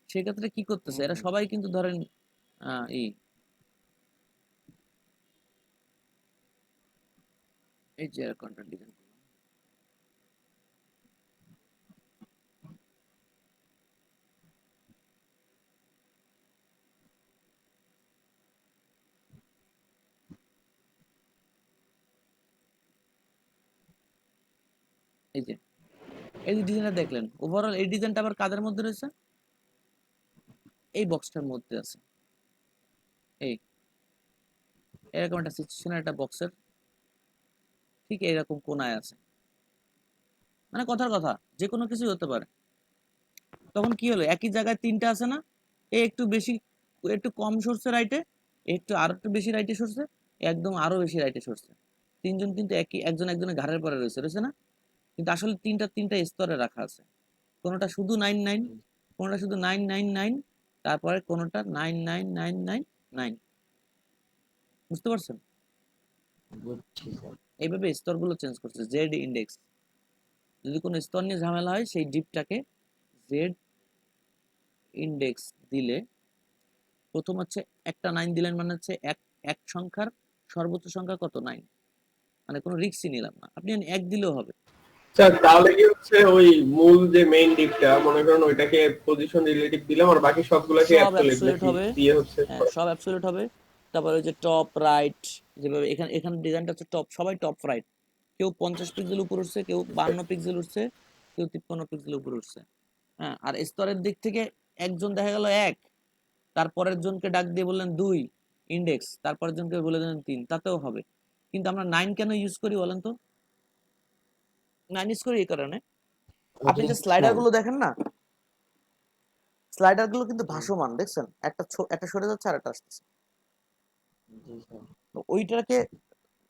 সেক্ষেত্রে কি করতেছে, হুম এরা হুম। সবাই কিন্তু ধরেন এই এই যে এরকম ডিজাইন, এই যে এই যে ডিজাইনটা দেখলেন, ওভারঅল এই ডিজাইনটা আবার কাদের মধ্যে রয়েছে, এই বক্সটার মধ্যে আছে। এই এরকম একটা সিচুয়েশনের একটা বক্সের ঠিক এরকম কোনায় আছে, মানে কথার কথা যে কোনো কিছুই হতে পারে। তখন কি হলো, একই জায়গায় তিনটা আছে না, এ একটু বেশি, একটু কম সরছে রাইটে, একটু আরো একটু বেশি রাইটে সরছে, একদম আরো বেশি রাইটে সরছে। তিনজন কিন্তু একই, একজন একজনের ঘাড়ের পরে রয়েছে, রয়েছে না? কিন্তু আসলে তিনটা তিনটা স্তরে রাখা আছে, কোনোটা শুধু 99, কোনোটা শুধু 999, তারপরে কোনোটা 99999। বুঝতে পারছেন? বুঝছি স্যার। এইভাবে স্তরগুলো চেঞ্জ করছে জেড ইন্ডেক্স। যদি কোনো স্তর নিয়ে ঝামেলা হয় সেই ডিপটাকে জেড ইন্ডেক্স দিলে প্রথম হচ্ছে একটা 9 দিলেন মানে হচ্ছে এক এক সংখ্যার সর্বোচ্চ সংখ্যা কত 9, মানে কোনো রিস্কই নিলাম না, আপনি এক দিলেও হবে। আচ্ছা তাহলে কি হচ্ছে ওই মূল যে মেইন ডিপটা মনে করেন ওইটাকে পজিশন রিলেটিভ দিলাম আর বাকি সবগুলোকে সব অ্যাবসলিউট অ্যাবসলিউট নাকি হবে, দিয়ে হচ্ছে হ্যাঁ সব অ্যাবসলিউট হবে। তারপরে ওই যে টপ রাইট, যেভাবে এখানে এখানে ডিজাইনটা হচ্ছে টপ, সবাই টপ রাইট, কেউ 50 পিক্সেল উপর উঠছে, কেউ 52 পিক্সেল উঠছে, কেউ 53 পিক্সেল উপর উঠছে। হ্যাঁ, আর স্তরের দিক থেকে একজন দেখা গেল 1, তারপরের জনকে ডাক দিয়ে বললেন 2 ইন্ডেক্স, তারপরের জনকে বলে দিলেন 3, তাতেও হবে। কিন্তু আমরা 9 কেন ইউজ করি বলেন তো? 9 ইউজ করি এই কারণে, আপনি যে স্লাইডার গুলো দেখেন না, স্লাইডার গুলো কিন্তু ভাসমান, দেখছেন একটা একটা সরে যাচ্ছে আর একটা আসতেছে। জি স্যার। তো ওইটাকে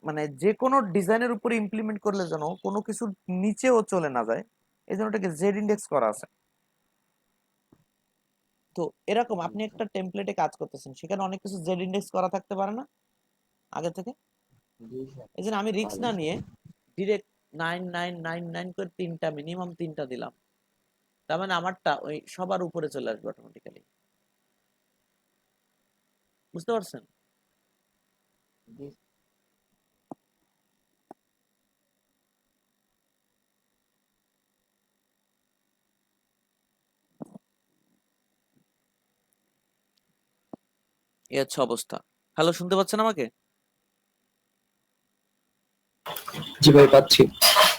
মানে যে কোনো ডিজাইনের উপরে ইমপ্লিমেন্ট করলে যেন কোনো কিছু নিচেও চলে না যায়, এই জন্য ওটাকে জেড ইন্ডেক্স করা আছে। তো এরকম আপনি একটা টেমপ্লেটে কাজ করতেছেন, সেখানে অনেক কিছু জেড ইন্ডেক্স করা থাকতে পারে না আগে থেকে, জি স্যার। এই জন্য আমি রিস্ক না নিয়ে ডিরেক্ট 9999 করে তিনটা, মিনিমাম তিনটা দিলাম, তার মানে আমারটা ওই সবার উপরে চলে আসবে অটোমেটিক্যালি। বুঝতে পারছেন? জি এই হচ্ছে অবস্থা। হ্যালো, শুনতে পাচ্ছেন আমাকে? জি ভাই পাচ্ছি।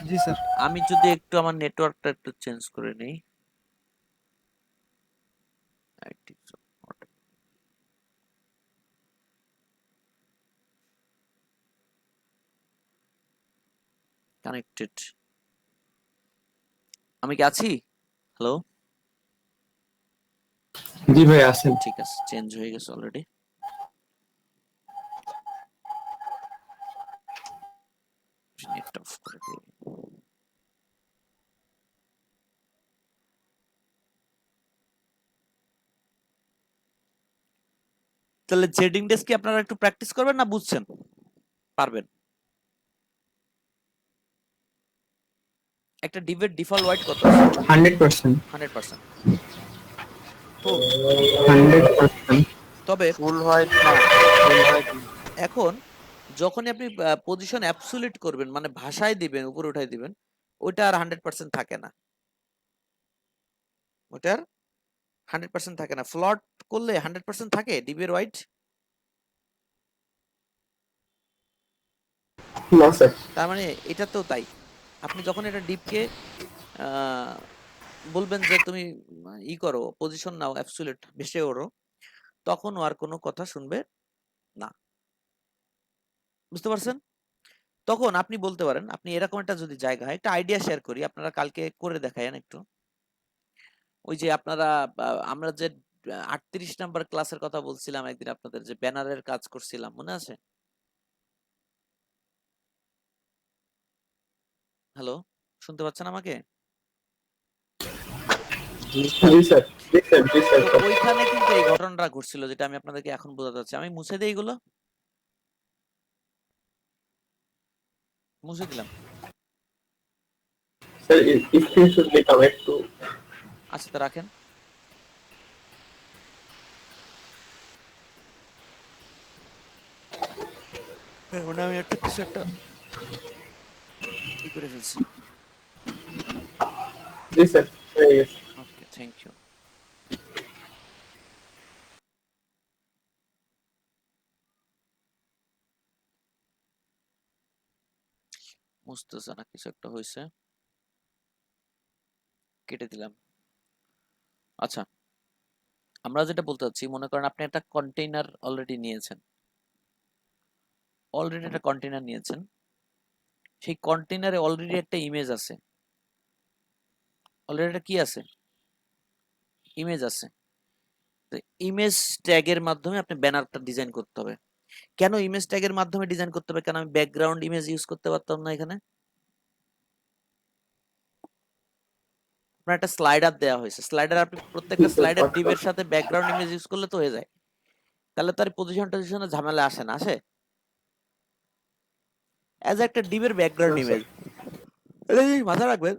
জি স্যার। আমি যদি একটু আমার নেটওয়ার্কটা একটু চেঞ্জ করে নেই, কানেক্টেড, আমি কি আছি? হ্যালো, জি ভাই আছেন। ঠিক আছে, চেঞ্জ হয়ে গেছে অলরেডি। নেট অফ করে দিই। তাহলে জেডিং ডেস্ক কি আপনারা একটু প্র্যাকটিস করবেন না বুঝছেন পারবেন? একটা ডিভের ডিফল্ট ওয়াইড কত আছে? 100%। 100%। তো 100%। তবে ফুল হোয়াইট না, ফুল হোয়াইট এখন যখনই আপনি পজিশন অ্যাবসলিউট করবেন, মানে ভাষায় দিবেন, উপরে উঠাই দিবেন, ওইটা আর 100% থাকে না, ওটার 100% থাকে না। ফ্লট করলে 100% থাকে ডিবের ওয়াইড? না স্যার। তার মানে এটা তো তাই, আপনি যখন এটা ডিপকে বলবেন যে তুমি ই করো, পজিশন নাও অ্যাবসলিউট বেশি ওরো, তখন ও আর কোনো কথা শুনবে না। বুঝতে পারছেন? তখন আপনি বলতে পারেন, আপনি এরকম একটা যদি জায়গায় একটা আইডিয়া শেয়ার করি, আপনারা কালকে করে দেখায়েন একটু। ওই যে আপনারা আমরা যে 38 নাম্বার ক্লাসের কথা বলছিলাম একদিন, আপনাদের যে ব্যানারের কাজ করছিলাম, মনে আছে? হ্যালো, শুনতে পাচ্ছেন আমাকে? জি স্যার। জি স্যার। জি স্যার। জি স্যার। তো ওইখানে কিন্তু এই ঘটনাটা ঘটছিল, যেটা আমি আপনাদেরকে এখন বোঝাতে চাচ্ছি। আমি মুছে দেই এগুলো, মুছে দিলাম। স্যার স্ক্রিনশট নিতাম একটু। আচ্ছা, তা রাখেন। মানে আমি একটা কিছু একটা ই করে ফেলছি। জি স্যার হয়ে গেছে। ওকে, থ্যাংক ইউ। মুছতেছে না, কিছু একটা হয়েছে, কেটে দিলাম। আচ্ছা, আমরা যেটা বলতে চাচ্ছি, মনে করেন আপনি একটা কন্টেইনার অলরেডি নিয়েছেন, সেই কন্টেইনারে অলরেডি একটা ইমেজ আছে, অলরেডি একটা কি আছে, ইমেজ আছে। তো ইমেজ ট্যাগের মাধ্যমে আপনি ব্যানারটা ডিজাইন করতে হবে। কেন ইমেজ ট্যাগের মাধ্যমে ডিজাইন করতে হবে? কেন আমি ব্যাকগ্রাউন্ড ইমেজ ইউজ করতে পারতাম না এখানে? আপনার একটা স্লাইডার দেওয়া হয়েছে, স্লাইডার আপনি প্রত্যেকটা স্লাইডার ডিভের সাথে ব্যাকগ্রাউন্ড ইমেজ ইউজ করলে তো হয়ে যায়, তাহলে তার পজিশনে ঝামেলা আসে না, আসে? অ্যাজ একটা ডিভের ব্যাকগ্রাউন্ড ইমেজ, এটা জিনিস মাথায় রাখবেন।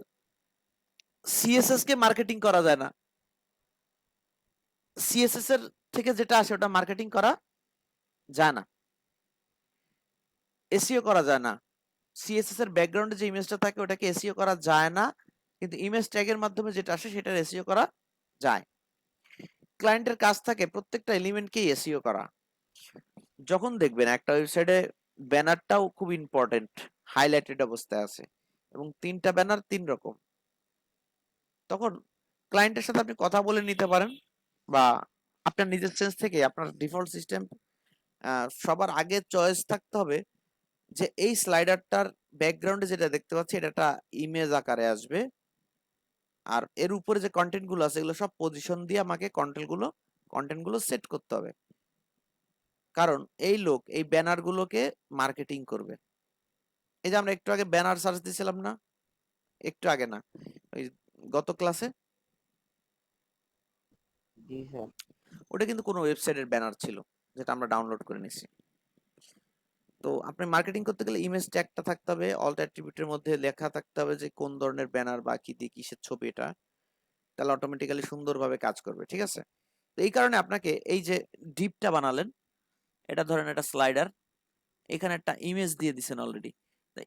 সিএসএস কে মার্কেটিং করা যায় না, সিএসএস এর থেকে যেটা আসে ওটা মার্কেটিং করা যায় না, এসইও করা যায় না। সিএসএস এর ব্যাকগ্রাউন্ডে যে ইমেজটা থাকে ওটাকে এসইও করা যায় না, কিন্তু ইমেজ ট্যাগের মাধ্যমে যেটা আসে সেটা এসইও করা যায়। ক্লায়েন্টের কাজ থাকে প্রত্যেকটা এলিমেন্টকেই এসইও করা। যখন দেখবেন একটা ওয়েবসাইটে ব্যানারটাও খুব ইম্পর্টেন্ট, হাইলাইটেড অবস্থায় আছে এবং 3টা ব্যানার 3 রকম, তখন ক্লায়েন্টের সাথে আপনি কথা বলে নিতে পারেন, বা আপনার নিজের সেন্স থেকে আপনার ডিফল্ট সিস্টেম সবার আগে চয়েস থাকতে হবে যে এই স্লাইডারটার ব্যাকগ্রাউন্ডে যেটা দেখতে পাচ্ছি এটা একটা ইমেজ আকারে আসবে, আর এর উপরে যে কন্টেন্ট গুলো আছে এগুলো সব পজিশন দিয়ে আমাকে কন্টেন্ট গুলো সেট করতে হবে, কারণ এই লোক এই ব্যানার গুলোকে মার্কেটিং করবে। এই যে আমরা একটু আগে ব্যানার সার্চ দিয়েছিলাম না, একটু আগে না, ওই গত ক্লাসে, জি স্যার। ওটা কিন্তু কোনো ওয়েবসাইটের ব্যানার ছিল যেটা আমরা ডাউনলোড করে নিছি। তো আপনি মার্কেটিং করতে গেলে ইমেজ ট্যাগটা থাকতে হবে, অল্ট অ্যাট্রিবিউটের মধ্যে লেখা থাকতে হবে যে কোন ধরনের ব্যানার বা কি দিয়ে কিসের ছবি এটা, তাহলে অটোমেটিক্যালি সুন্দরভাবে কাজ করবে, ঠিক আছে? তো এই কারণে আপনাকে এই যে ডিপটা বানালেন, এটা ধরেন একটা স্লাইডার, এখানে একটা ইমেজ দিয়ে দিছেন অলরেডি,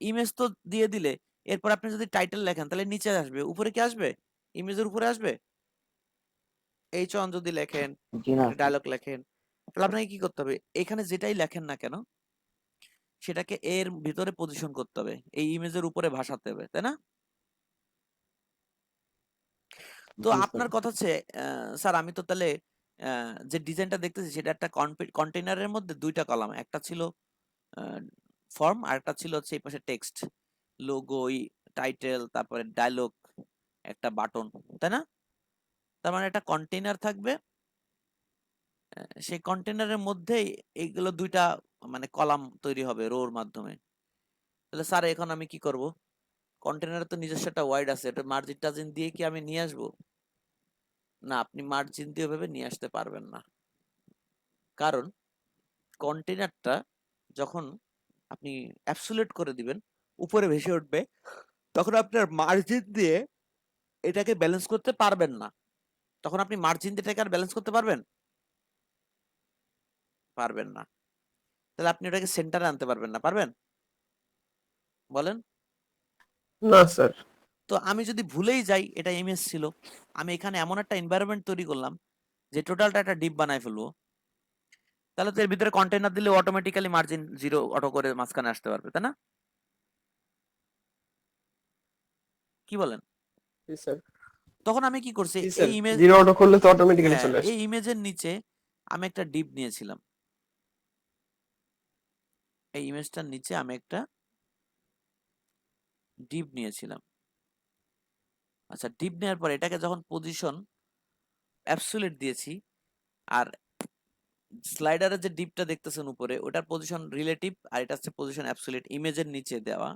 ইমেজ তো দিয়ে দিলে এরপর আপনি যদি টাইটেল লেখেন তাহলে নিচে আসবে, উপরে কি আসবে? ইমেজের উপরে আসবে। এই চন যদি লেখেন, জি না একটা স্যার। ডায়লগ লেখেন, তাহলে আপনাকে কি করতে হবে, এখানে যেটাই লেখেন না কেন সেটাকে এর ভিতরে পজিশন করতে হবে, এই ইমেজের উপরে ভাসাতে হবে, তাই না? তো জি স্যার। আপনার কথা হচ্ছে স্যার আমি তো তাহলে যে ডিজাইনটা দেখতেছি সেটা একটা কন্টেইনারের মধ্যে 2টা কলাম, একটা ছিল ফর্ম আর একটা ছিল হচ্ছে এই পাশে টেক্সট, লোগো, টাইটেল, তারপরে ডায়লগ, একটা বাটন, তাই না? তার মানে একটা কন্টেইনার থাকবে, সেই কন্টেইনারের মধ্যেই এইগুলো 2টা মানে কলাম তৈরি হবে রোর মাধ্যমে। তাহলে স্যার এখন আমি কি করব? কন্টেইনারে তো নিজস্ব একটা ওয়াইড আছে, এটা মার্জিন টার্জিন দিয়ে কি আমি নিয়ে আসবো? না, আপনি মার্জিন দিয়ে ওইভাবে নিয়ে আসতে পারবেন না, কারণ কন্টেইনারটা যখন আপনি অ্যাবসোলিউট করে দিবেন উপরে ভেসে উঠবে, তখন আপনার মার্জিন দিয়ে এটাকে ব্যালেন্স করতে পারবেন না। তখন আপনি মার্জিন দিয়ে এটাকে আর ব্যালেন্স করতে পারবেন পারবেন না। তাহলে আপনি ওটাকে সেন্টারে আনতে পারবেন না, পারবেন? বলেন। না স্যার। তো আমি যদি ভুলেই যাই এটা ইমেজ ছিল, আমি এখানে এমন একটা এনভায়রনমেন্ট তৈরি করলাম যে টোটালটা একটা ডিপ বানায় ফেলবো, তাহলে তো এর ভিতরে কন্টেইনার দিলে অটোমেটিক্যালি মার্জিন 0 অটো করে মাঝখানে আসতে পারবে, তাই না? কি বলেন? জি স্যার। তখন আমি কি করছি, জি স্যার, এই ইমেজ, জিরো অটো করলে তো অটোমেটিক্যালি হ্যাঁ চলে আসে। এই ইমেজের নিচে আমি একটা ডিপ নিয়েছিলাম, এই ইমেজটার নিচে আমি একটা ডিপ নিয়েছিলাম। আচ্ছা, ডিপ নেওয়ার পর এটাকে যখন পজিশন অ্যাবসোলিউট দিয়েছি, আর স্লাইডারের যে ডিপটা দেখতেছেন উপরে ওটার পজিশন রিলেটিভ, আর এটা হচ্ছে পজিশন অ্যাবসোলিউট, ইমেজের নিচে দেওয়া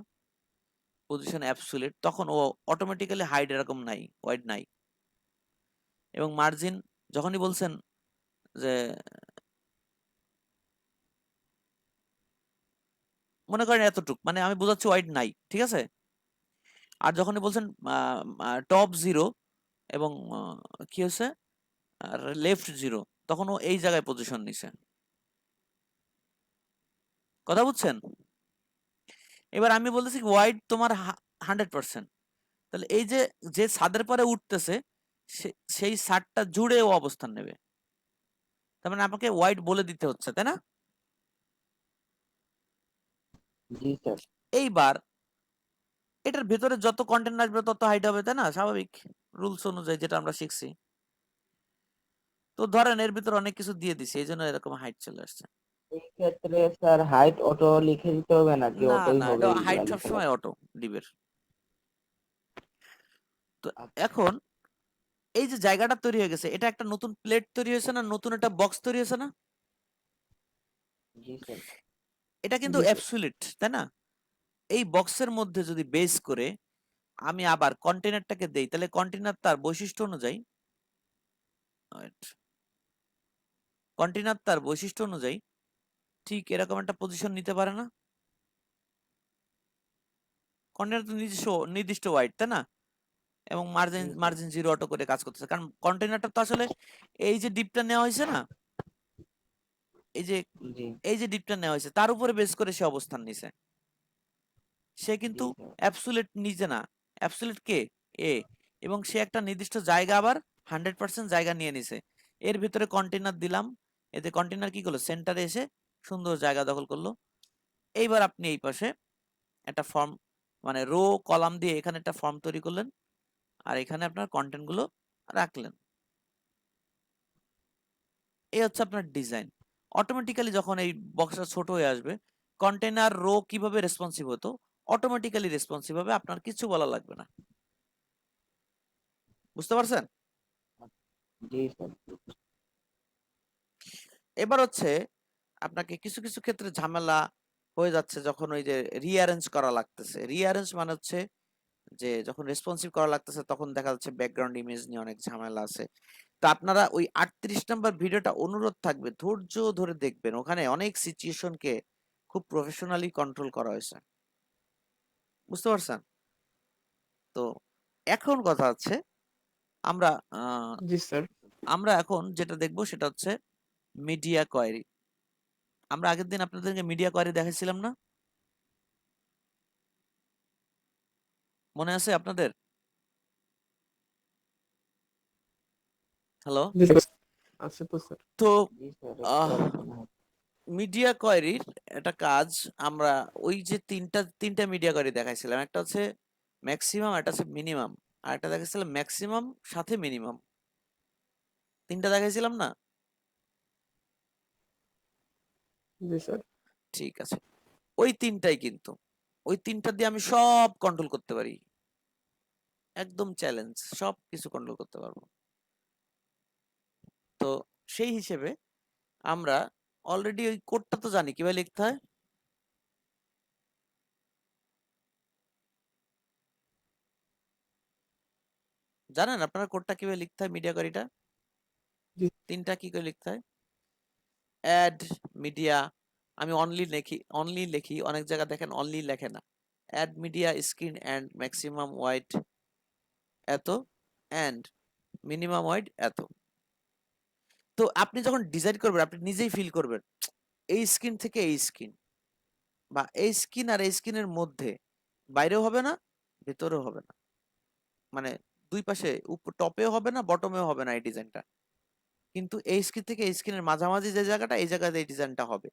পজিশন অ্যাবসোলিউট, তখন ও অটোমেটিক্যালি হাইড এরকম নাই, ওয়াইড নাই। এবং মার্জিন যখনই বলছেন যে মনে করেন এতটুক, মানে আমি বোঝাচ্ছি ওয়াইড নাই, ঠিক আছে? আর যখনই বলছেন টপ 0 এবং কি হচ্ছে আর লেফট 0, তখন ও এই জায়গায় পজিশন নিছে, কথা বুঝছেন? এবার আমি বলতেছি ওয়াইড তোমার 100%, তাহলে এই যে যে ছাদের পরে উঠতেছে সেই ছাদটা জুড়ে ও অবস্থান নেবে, তার মানে আমাকে ওয়াইড বলে দিতে হচ্ছে, তাই না? জি স্যার। এইবার এটার ভেতরে যত কন্টেন্ট আসবে তত হাইট হবে, তাই না? স্বাভাবিক রুলস অনুযায়ী যেটা আমরা শিখছি। তো ধরেন এর ভিতরে অনেক কিছু দিয়ে দিছি এই জন্য এরকম হাইট চলে আসছে। এই ক্ষেত্রে স্যার হাইট অটো লিখে দিতে হবে নাকি না অটোই না, হবে এটা হাইট এইগুলা লেখার? সবসময় অটো ডিবের। তো আচ্ছা। এখন এই যে জায়গাটা তৈরি হয়ে গেছে, এটা একটা নতুন প্লেট তৈরি হয়েছে না, নতুন একটা বক্স তৈরি হয়েছে না? জি স্যার। এটা কিন্তু জি স্যার। অ্যাবসলিউট, তাই না? এই বক্সের মধ্যে যদি বেস করে আমি আবার কন্টেনারটাকে দেই, তাহলে কন্টেনার তার বৈশিষ্ট্য অনুযায়ী, কন্টেনার তার বৈশিষ্ট্য অনুযায়ী ঠিক এরকম একটা পজিশন নিতে পারে না? কন্টেনার তো নিজস্ব নির্দিষ্ট ওয়াইড, তাই না? এবং মার্জিন জি স্যার। মার্জিন জিরো অটো করে কাজ করতেছে, কারণ কন্টেনারটা তো আসলে এই যে ডিপটা নেওয়া হয়েছে না, এই যে জি ডিপটা নেওয়া হয়েছে তার উপরে বেস করে সে অবস্থান নিছে। সে জি কিন্তু স্যার। অ্যাবসুলেট নিজে না, অ্যাবসুলেট কে, এ, এবং সে একটা নির্দিষ্ট জায়গা আবার 100% জায়গা নিয়ে নিছে। এর ভিতরে কন্টেনার দিলাম, এতে কন্টেনার কি করলো, সেন্টারে এসে সুন্দর জায়গা দখল করলো। এইবার আপনি এই পাশে একটা ফর্ম, মানে রো কলাম দিয়ে এখানে একটা ফর্ম তৈরি করলেন, আর এখানে আপনার কন্টেন্ট গুলো রাখলেন। এই হচ্ছে আপনার ডিজাইন। অটোমেটিক্যালি যখন এই বক্সটা ছোট হয়ে আসবে, কন্টেনার রো কিভাবে রেসপন্সিভ হতো, অটোমেটিক্যালি রেসপন্সিভ হবে, আপনার কিছু বলা লাগবে না। বুঝতে পারছেন? জি স্যার। এবার হচ্ছে আপনাকে কিছু কিছু ক্ষেত্রে ঝামেলা হয়ে যাচ্ছে, যখন ওই যে রিঅ্যারেঞ্জ করা লাগতেছে। রিঅ্যারেঞ্জ মানে হচ্ছে যে যখন রেসপন্সিভ করা লাগতেছে তখন দেখা যাচ্ছে ব্যাকগ্রাউন্ড ইমেজ নিয়ে অনেক ঝামেলা আছে। তো আপনারা ওই 38 নাম্বার ভিডিওটা অনুরোধ থাকবে ধৈর্য ধরে দেখবেন, ওখানে অনেক সিচুয়েশনকে খুব প্রফেশনালি কন্ট্রোল করা হয়েছে। বুঝতে পারছেন? তো এখন কথা হচ্ছে আমরা জি স্যার। আমরা এখন যেটা দেখবো সেটা হচ্ছে মিডিয়া কোয়েরি। আমরা আগের দিন আপনাদেরকে মিডিয়া কোয়েরি দেখাইছিলাম না, মনে আছে আপনাদের? হ্যালো? জি স্যার। আছে তো স্যার। তো জি স্যার, একটু আহ আলোচনা হোক। মিডিয়া কোয়েরির একটা কাজ, আমরা ওই যে তিনটা মিডিয়া কোয়েরি দেখাইছিলাম, একটা হচ্ছে ম্যাক্সিমাম, একটা হচ্ছে মিনিমাম, আর একটা দেখাইছিলাম ম্যাক্সিমাম সাথে মিনিমাম। তিনটা দেখাইছিলাম না? জি স্যার। ঠিক আছে। ওই তিনটাই কিন্তু, ওই তিনটা দিয়ে আমি সব কন্ট্রোল করতে পারি, একদম চ্যালেঞ্জ, সব কিছু কন্ট্রোল করতে পারবো। তো সেই হিসেবে আমরা অলরেডি ওই কোডটা তো জানি কিভাবে লিখতে হয়। জানেন আপনারা কোডটা কিভাবে লিখতে হয়, মিডিয়া কোয়েরিটা জি তিনটা কি করে লিখতে হয়? অ্যাড মিডিয়া, আমি অনলি লিখি, অনেক জায়গা দেখেন অনলি লেখে না। At media screen and maximum wide এত, অ্যান্ড মিনিমাম ওয়াইড এত। তো আপনি যখন ডিজাইন করবেন আপনি নিজেই ফিল করবেন এই স্ক্রিন থেকে এই স্ক্রিন, বা এই স্ক্রিন আর এই স্ক্রিনের মধ্যে, বাইরেও হবে না ভেতরেও হবে না, মানে দুই পাশে উপর টপেও হবে না বটমেও হবে না এই ডিজাইনটা, কিন্তু এই স্ক্রিন থেকে এই স্ক্রিনের মাঝামাঝি যে জায়গাটা, এই জায়গাতে এই ডিজাইনটা হবে।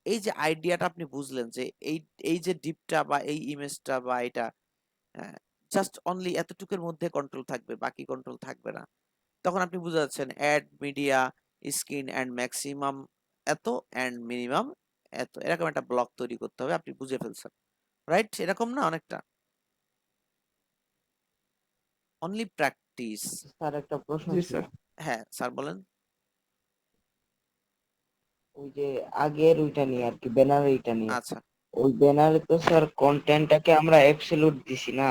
এই যে আইডিয়াটা আপনি বুঝলেন যে এই এই যে ডিপটা বা এই ইমেজটা বা এটা জাস্ট অনলি এতটুকুর মধ্যে কন্ট্রোল থাকবে, বাকি কন্ট্রোল থাকবে না। তখন আপনি বুঝে যাচ্ছেন at media screen and maximum এত অ্যান্ড মিনিমাম এত, এরকম একটা ব্লক তৈরি করতে হবে, আপনি বুঝে ফেলছেন। রাইট? এরকম না অনেকটা? Only practice. স্যার, একটা প্রশ্ন জি ছিল। স্যার। হ্যাঁ স্যার বলেন। ওই যে আগের ওইটা নিয়ে আর কি, ব্যানার এইটা নিয়ে। আচ্ছা, ওই ব্যানারে তো স্যার কন্টেন্টটাকে আমরা অ্যাবসলিউট দিছি না।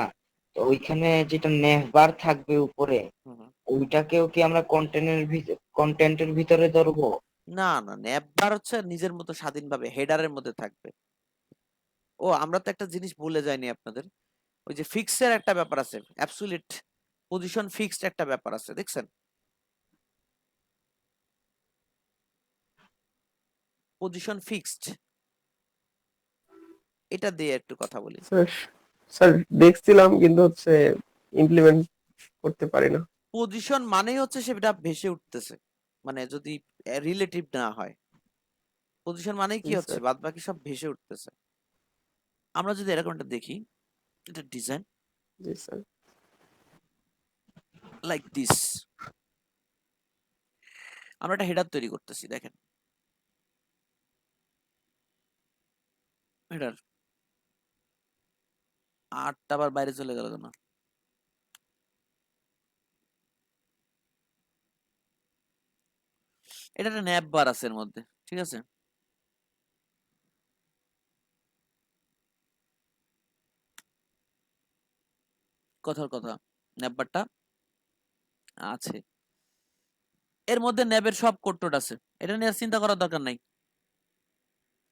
তো ওইখানে যেটা নেভবার থাকবে উপরে, হুম হুম। ওইটাকেও কি আমরা কন্টেন্টের ভিতরে ধরবো? না না, ন্যাপবার হচ্ছে নিজের মতো স্বাধীনভাবে হেডারের মধ্যে থাকবে। ও আমরা তো একটা জিনিস ভুলে যাইনি আপনাদের, ওই যে ফিক্সের একটা ব্যাপার আছে, অ্যাবসলিউট পজিশন ফিক্সড একটা ব্যাপার আছে, দেখছেন? পজিশন ফিক্সড, এটা দিয়ে একটু কথা বলি। স্যার, স্যার দেখছিলাম কিন্তু হচ্ছে ইমপ্লিমেন্ট করতে পারি না। পজিশন মানেই হচ্ছে সেটা ভেসে উঠতেছে, মানে যদি রিলেটিভ না হয়, পজিশন মানেই কি জি হচ্ছে স্যার। বাদ বাকি সব ভেসে উঠতেছে। আমরা যদি এরকম একটা দেখি, এটা design G sir. Like this, আমরা একটা হেডার তৈরি করতেছি, দেখেন হেডার, আটটা আবার বাইরে চলে গেল কেন? এটা একটা ন্যাপ বার আছে এর মধ্যে, ঠিক আছে? কথার কথা, ন্যাপ বারটা আছে, এর মধ্যে ন্যাবের সব কোড টোড আছে, এটা নিয়ে আর চিন্তা করার দরকার নাই,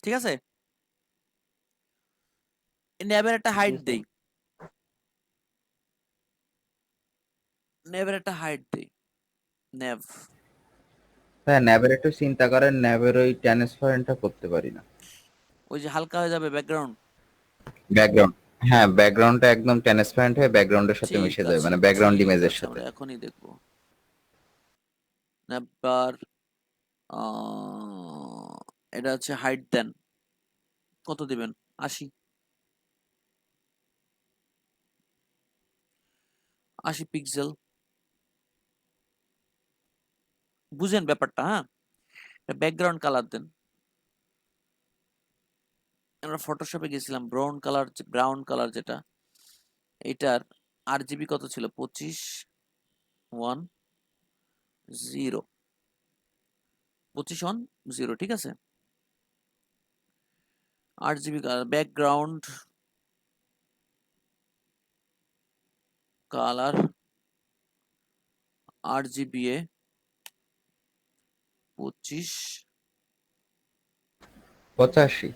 ঠিক আছে? ন্যাবের একটা জি হাইট স্যার। দেই, নেভের একটা হাইট দেই, নেভ। হ্যাঁ, ন্যাবের একটু চিন্তা করেন, ন্যাবের ওই ট্রান্সপারেন্টটা করতে পারি না। ওই যে হালকা হয়ে যাবে ব্যাকগ্রাউন্ড। ব্যাকগ্রাউন্ড, হ্যাঁ ব্যাকগ্রাউন্ডটা একদম ট্রান্সপারেন্ট হয়ে ব্যাকগ্রাউন্ডের সাথে ঠিক মিশে যাবে, আছে, মানে ব্যাকগ্রাউন্ড ঠিক ইমেজের আছে, সাথে। আমরা এখনই দেখবো। নেভবার আহ, এটা হচ্ছে হাইট দেন, কত দিবেন? 80, 80 পিক্সেল। বুঝেন ব্যাপারটা, হ্যাঁ? ব্যাকগ্রাউন্ড কালার দেন। আমরা ফটোশপে গেছিলাম, ব্রাউন কালার যেটা, এটার RGB কত ছিল? 25 1 0, 25 1 0, ঠিক আছে। RGB colour, background colour RGBA 25 85।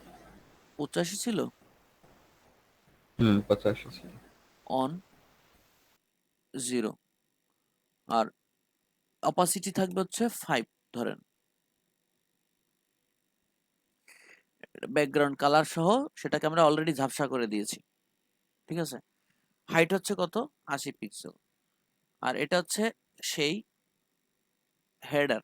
85 ছিল। 85 ছিল। অন 0, আর অপাসিটি থাকবে হচ্ছে 5 ধরেন। ব্যাকগ্রাউন্ড কালার সহ সেটাকে আমরা অলরেডি ঝাপসা করে দিয়েছি, ঠিক আছে। হাইট হচ্ছে কত? 80 পিক্সেল। আর এটা হচ্ছে সেই হেডার।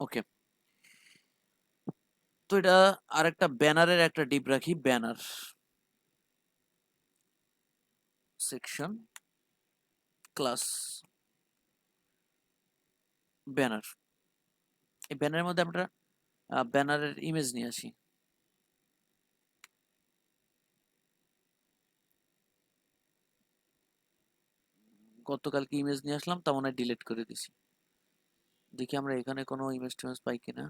ওকে, তো এটা আর একটা ব্যানারের একটা ডিপ রাখি, ব্যানার সেকশন ক্লাস ব্যানার। এই ব্যানারের মধ্যে আমরা ব্যানারের ইমেজ নিয়ে আসি। গতকালকে ইমেজ নিয়ে আসলাম, তা মনে হয় ডিলিট করে দিছি। দেখি আমরা এখানে কোনো ইমেজ টিমেজ পাই কিনা।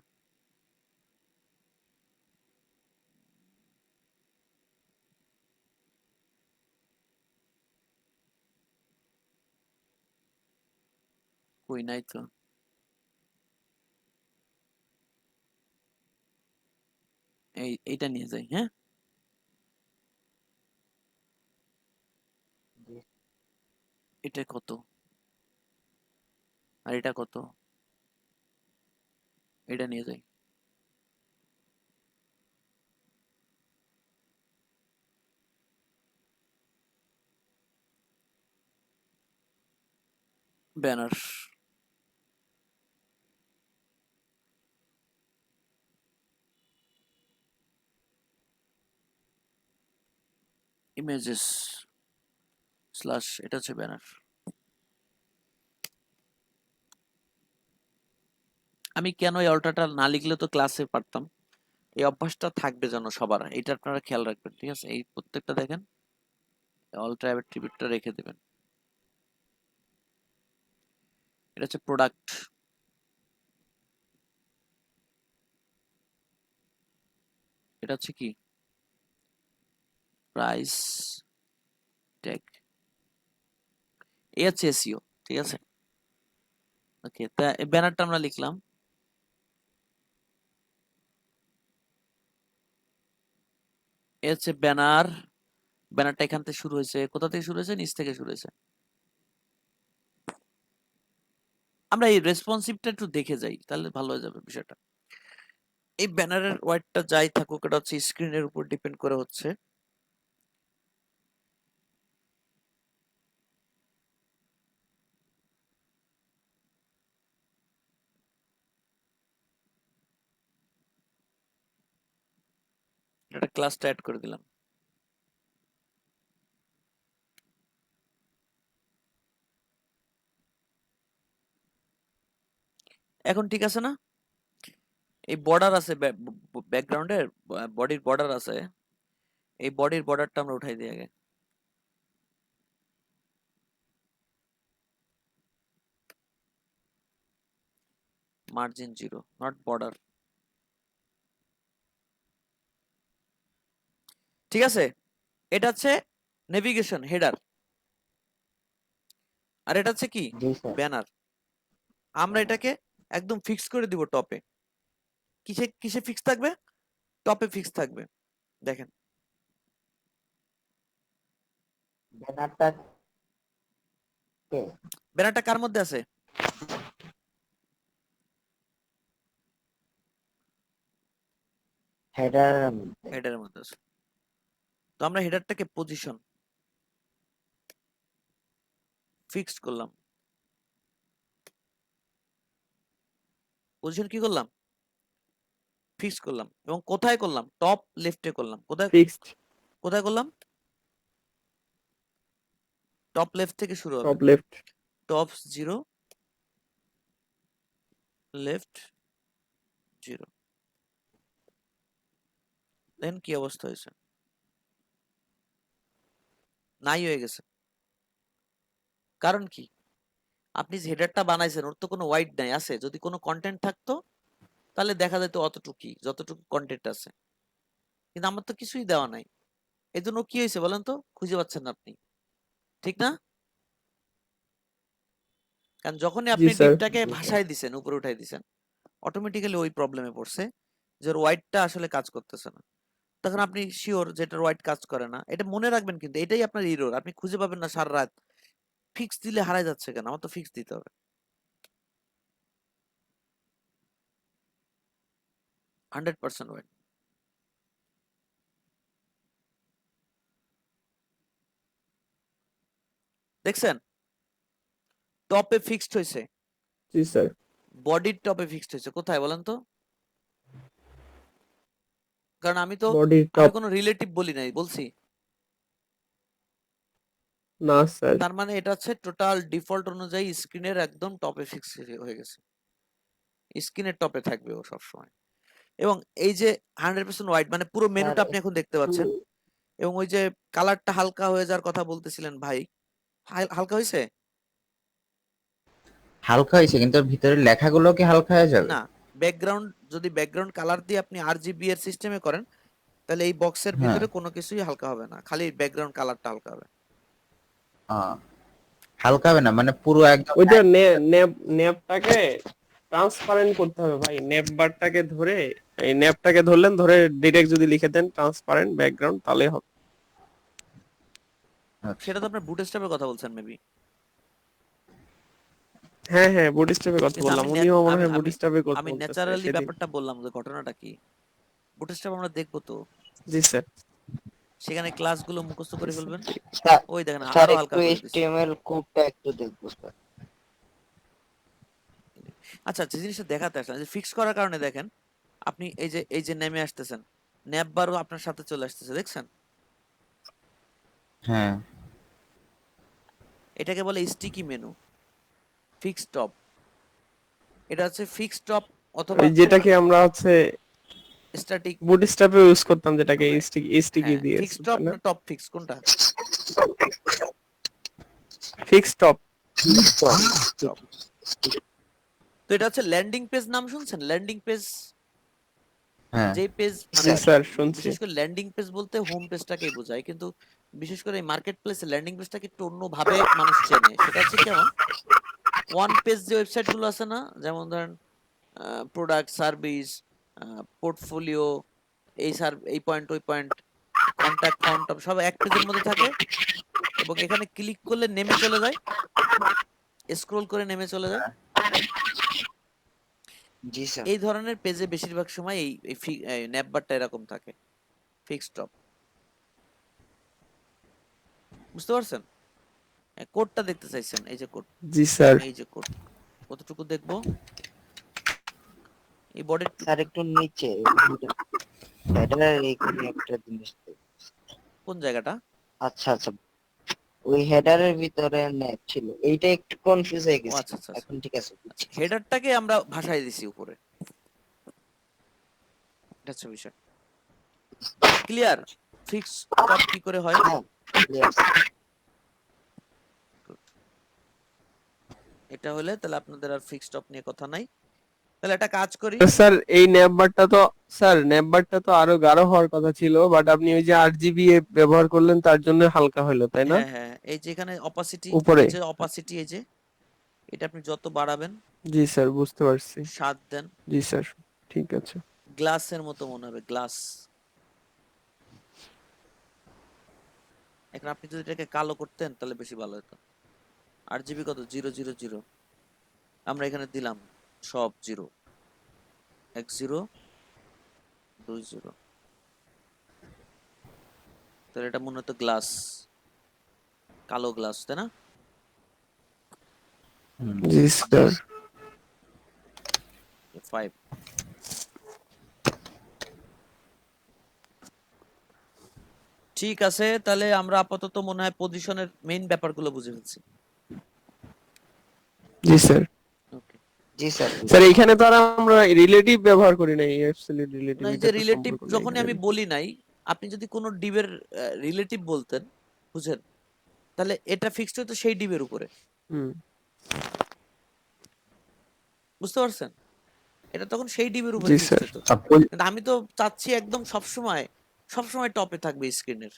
কই, নাই তো। এইটা নিয়ে যাই, হ্যাঁ। এটা কত আর এটা কত? এটা নিয়ে যাই। ব্যানার ইমেজেস স্ল্যাশ, এটা হচ্ছে ব্যানার। আমি কেন এই অল্টারটা না লিখলে তো ক্লাসে পারতাম। এই অভ্যাসটা থাকবে যেন সবার, এটা আপনারা খেয়াল রাখবেন, ঠিক আছে। এই প্রত্যেকটা দেখেন, অল্টার অ্যাট্রিবিউটটা রেখে দেবেন। এটা হচ্ছে প্রোডাক্ট, এটা হচ্ছে কি প্রাইস ট্যাগ, এই হচ্ছে এসইও, ঠিক আছে। ওকে, তা এই ব্যানারটা আমরা লিখলাম। এ হচ্ছে ব্যানার। ব্যানারটা এখান থেকে শুরু হয়েছে, কোথা থেকে শুরু হয়েছে? নিচ থেকে শুরু হয়েছে। আমরা এই রেসপন্সিভটা একটু দেখে যাই, তাহলে ভালো হয়ে যাবে বিষয়টা। এই ব্যানারের ওয়াইডটা যাই থাকুক, এটা হচ্ছে স্ক্রিনের উপর ডিপেন্ড করে হচ্ছে। একটা ক্লাসটা অ্যাড করে দিলাম। এখন ঠিক আছে না? এই বর্ডার আছে, ব্যাকগ্রাউন্ডের বডির বর্ডার আছে। এই বডির বর্ডারটা আমরা উঠাই দিই আগে। মার্জিন 0, নট বর্ডার, ঠিক আছে। এটা হচ্ছে নেভিগেশন হেডার, আর এটা হচ্ছে কি জি স্যার। ব্যানার। আমরা এটাকে একদম ফিক্স করে দিব টপে। কিসে কিসে ফিক্স থাকবে? টপে ফিক্স থাকবে। দেখেন ব্যানারটা ব্যানারটা কার মধ্যে আছে? হেডার হেডারের মধ্যে আছে। তো আমরা হেডারটাকে পজিশন ফিক্সড করলাম। পজিশন কি করলাম? ফিক্স করলাম। এবং কোথায় করলাম? টপ লেফটে করলাম। কোথায় ফিক্সড কোথায় করলাম? টপ লেফট থেকে শুরু হবে। Top left. Top 0 left 0। দেন কি অবস্থা হয়েছে? নাই হয়ে গেছে। কারণ কি? আপনি যে হেডারটা বানাইছেন ওর তো কোনো ওয়াইড নাই, আছে? যদি কোনো কন্টেন্ট থাকতো তাহলে দেখা যেত অতটুকুই, যতটুকু কন্টেন্ট আছে। কিন্তু আমার তো কিছুই দেওয়া নাই। এই জন্য কি হয়েছে বলেন তো? খুঁজে পাচ্ছেন না আপনি, ঠিক না? কারণ যখনই জি আপনি স্যার। ডিপটাকে ভাসায় দিছেন, উপরে উঠাই দিছেন, অটোমেটিক্যালি ওই প্রবলেমে পড়ছে যে ওর ওয়াইডটা আসলে কাজ করতেছে না। তখন আপনি শিওর যে এটার ওয়াইড কাজ করে না। এটা মনে রাখবেন, কিন্তু এটাই আপনার ইরর। আপনি খুঁজে পাবেন না সারা রাত। ফিক্স দিলে হারায় যাচ্ছে কেন? আমার তো ফিক্স দিতে হবে। 100% ওয়াইড। দেখছেন? টপে ফিক্সড হয়েছে, জি স্যার। বডির টপে ফিক্সড হয়েছে। কোথায় বলেন তো? কারণ আমি তো বডি আমি টপ। কোনো রিলেটিভ বলি নাই, বলছি। না স্যার। তার মানে এটা হচ্ছে টোটাল ডিফল্ট অনুযায়ী স্ক্রিনের একদম টপে ফিক্স হয়ে গেছে। স্ক্রিনের টপে থাকবে ও সবসময়। এবং এই যে 100% হোয়াইট মানে পুরো স্যার মেনুটা আপনি এখন দেখতে পাচ্ছেন। এবং ওই যে কালারটা হালকা হয়ে যাওয়ার কথা বলতেছিলেন ভাই, হালকা হয়েছে? হালকা হয়েছে, কিন্তু ওর ভিতরে লেখাগুলো কি হালকা হয়ে যাবে? না। ব্যাকগ্রাউন্ড, যদি ব্যাকগ্রাউন্ড কালার দিয়ে আপনি আরজিবি এর সিস্টেমে করেন তাহলে এই বক্সের হ্যাঁ। ভিতরে কোনো কিছুই হালকা হবে না, খালি ব্যাকগ্রাউন্ড কালারটা হালকা হবে। হালকা হবে না মানে পুরো একদম ওইটা নেপটাকে ট্রান্সপারেন্ট করতে হবে ভাই। নেপ বারটাকে ধরে, এই নেপটাকে ধরলেন, ধরে ডিরেক্ট যদি লিখে দেন ট্রান্সপারেন্ট ব্যাকগ্রাউন্ড, তাহলে হবে। আচ্ছা। সেটা তো আপনার বুটস্ট্র্যাপের কথা বলছেন মেবি। হ্যাঁ হ্যাঁ, বুটস্ট্র্যাপের কথা কিন্তু বললাম, আমি উনিও মনে আমি হয় আমি বুটস্ট্র্যাপের কথা আমি বলতেছে ন্যাচারালি সেদিন। ব্যাপারটা বললাম যে ঘটনাটা কি। বুটস্ট্র্যাপ আমরা দেখবো তো, জি স্যার। সেখানে ক্লাসগুলো মুখস্থ করে ফেলবেন। স্যার ওই দেখেন স্যার আরো একটু হালকা করে দিছি। এইচটিএমএল কোডটা একটু দেখবো স্যার। আচ্ছা, যে জিনিসটা দেখাতে আসলাম যে ফিক্স করার কারণে দেখেন, আপনি এই যে নেমে আসতেছেন, ন্যাপ বারও আপনার সাথে চলে আসতেছে, দেখছেন? হ্যাঁ। এটাকে বলে স্টিকি মেনু, ফিক্স টপ। এটা হচ্ছে ফিক্স টপ অথবা ওই যেটাকে আমরা হচ্ছে স্ট্যাটিক। বুটস্ট্র্যাপে ইউজ করতাম, যেটাকে স্টিকি হ্যাঁ, দিয়ে, ফিক্স টপ তাই না? না টপ ফিক্স কোনটা? Fix top. টপ। তো এটা হচ্ছে ল্যান্ডিং পেজ, নাম শুনছেন? ল্যান্ডিং পেজ, হ্যাঁ। যে পেজ জি মানে স্যার, শুনছি। বিশেষ করে ল্যান্ডিং পেজ বলতে হোম পেজটাকেই বোঝায়, কিন্তু বিশেষ করে এই মার্কেট প্লেসে ল্যান্ডিং পেজটাকে একটু অন্যভাবে মানুষ চেনে। সেটা হচ্ছে কেমন, ওয়ান পেজ যে ওয়েবসাইট গুলো আছে না, যেমন ধরেন প্রোডাক্ট, সার্ভিস, পোর্টফোলিও, এই পয়েন্ট ওই পয়েন্ট, কন্টাক্ট, ফন্ট সব এক পেজের মধ্যে থাকে এবং এখানে ক্লিক করলে নেমে চলে যায়, স্ক্রল করে নেমে চলে যায়। জি স্যার। এই ধরনের পেজে বেশিরভাগ সময় এই ন্যাপবারটা এরকম থাকে, ফিক্সড টপ। বুঝতে পারছেন? কোডটা দেখতে চাইছেন? এই যে কোড, জি স্যার। এই যে কোড কতটুকু দেখবো? এই বডির স্যার একটু নিচে হেডার এইখানে একটা জিনিস দেখবো। কোন জায়গাটা? আচ্ছা আচ্ছা, ওই হেডারের ভিতরে ন্যাপ ছিল, এইটা একটু কনফিউজ হয়ে ও গেছে। আচ্ছা আচ্ছা আচ্ছা। এখন ঠিক আছে, বুঝছি। হেডারটাকে আমরা ভাষায় দিছি উপরে, এটা হচ্ছে বিষয়। ক্লিয়ার? ফিক্স টপ কি করে হয়? হ্যাঁ, clear, স্যার। এটা হলে তাহলে আপনাদের আর ফিক্স টপ নিয়ে কথা নাই। তাহলে একটা কাজ করি। স্যার এই নেপবারটা তো, স্যার নেপবারটা তো আরো গাঢ় হওয়ার কথা ছিল, বাট আপনি ওই যে আরজিবি ব্যবহার করলেন, তার জন্য হালকা হলো, তাই না? হ্যাঁ হ্যাঁ, এই যে এখানে অপাসিটি, উপরে। নিচে অপাসিটি, এই যে এটা আপনি যত বাড়াবেন, জি স্যার, বুঝতে পারছি। 7 দেন, জি স্যার, ঠিক আছে। গ্লাসের মতো মনে হবে, গ্লাস। এখন আপনি যদি এটাকে কালো করতেন তাহলে বেশি ভালো হতো। RGB কত? 000। আমরা এখানে দিলাম সব 0, 1020। তাহলে এটা মনে হতো গ্লাস, কালো গ্লাস, তাই না? হুম। জি স্যার। 5। ঠিক আছে, তাহলে আমরা আপাতত মনে হয় পজিশনের মেইন ব্যাপারগুলো বুঝে ফেলছি। জি স্যার। ওকে। জি স্যার। স্যার এইখানে তো আর আমরা রিলেটিভ ব্যবহার করি নাই, অ্যাবসলিউট রিলেটিভ না, এই এটা যে তো রিলেটিভ সম্পর্ক নেই যখনই এখানে। আমি বলি নাই, আপনি যদি কোনো ডিবের রিলেটিভ বলতেন, বুঝেন, তাহলে এটা ফিক্সড হতো সেই ডিবের উপরে। হুম। বুঝতে পারছেন? এটা তখন সেই ডিবের উপরে জি ফিক্সড স্যার। হতো। আর কিন্তু আমি তো চাচ্ছি একদম সবসময় সবসময় টপে থাকবে স্ক্রিনের।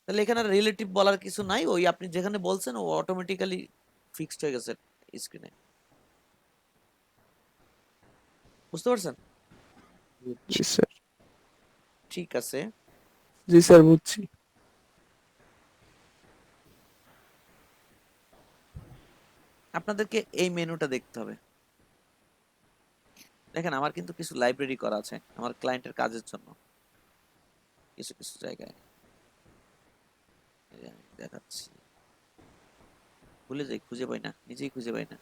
তাহলে এখানে রিলেটিভ বলার কিছু নাই, ওই আপনি যেখানে বলছেন ও অটোমেটিক্যালি ফিক্সড হয়ে গেছে স্ক্রিনে। বুঝতে পারছেন? জি স্যার। ঠিক আছে। জি স্যার বুঝছি। আপনাদেরকে এই মেনুটা দেখতে হবে। দেখেন, আমার কিন্তু কিছু লাইব্রেরি করা আছে আমার ক্লায়েন্টের কাজের জন্য, কিছু কিছু জায়গায়। এই যে আমি দেখাচ্ছি, ভুলে যাই, খুঁজে পাই না, নিজেই খুঁজে পাই না।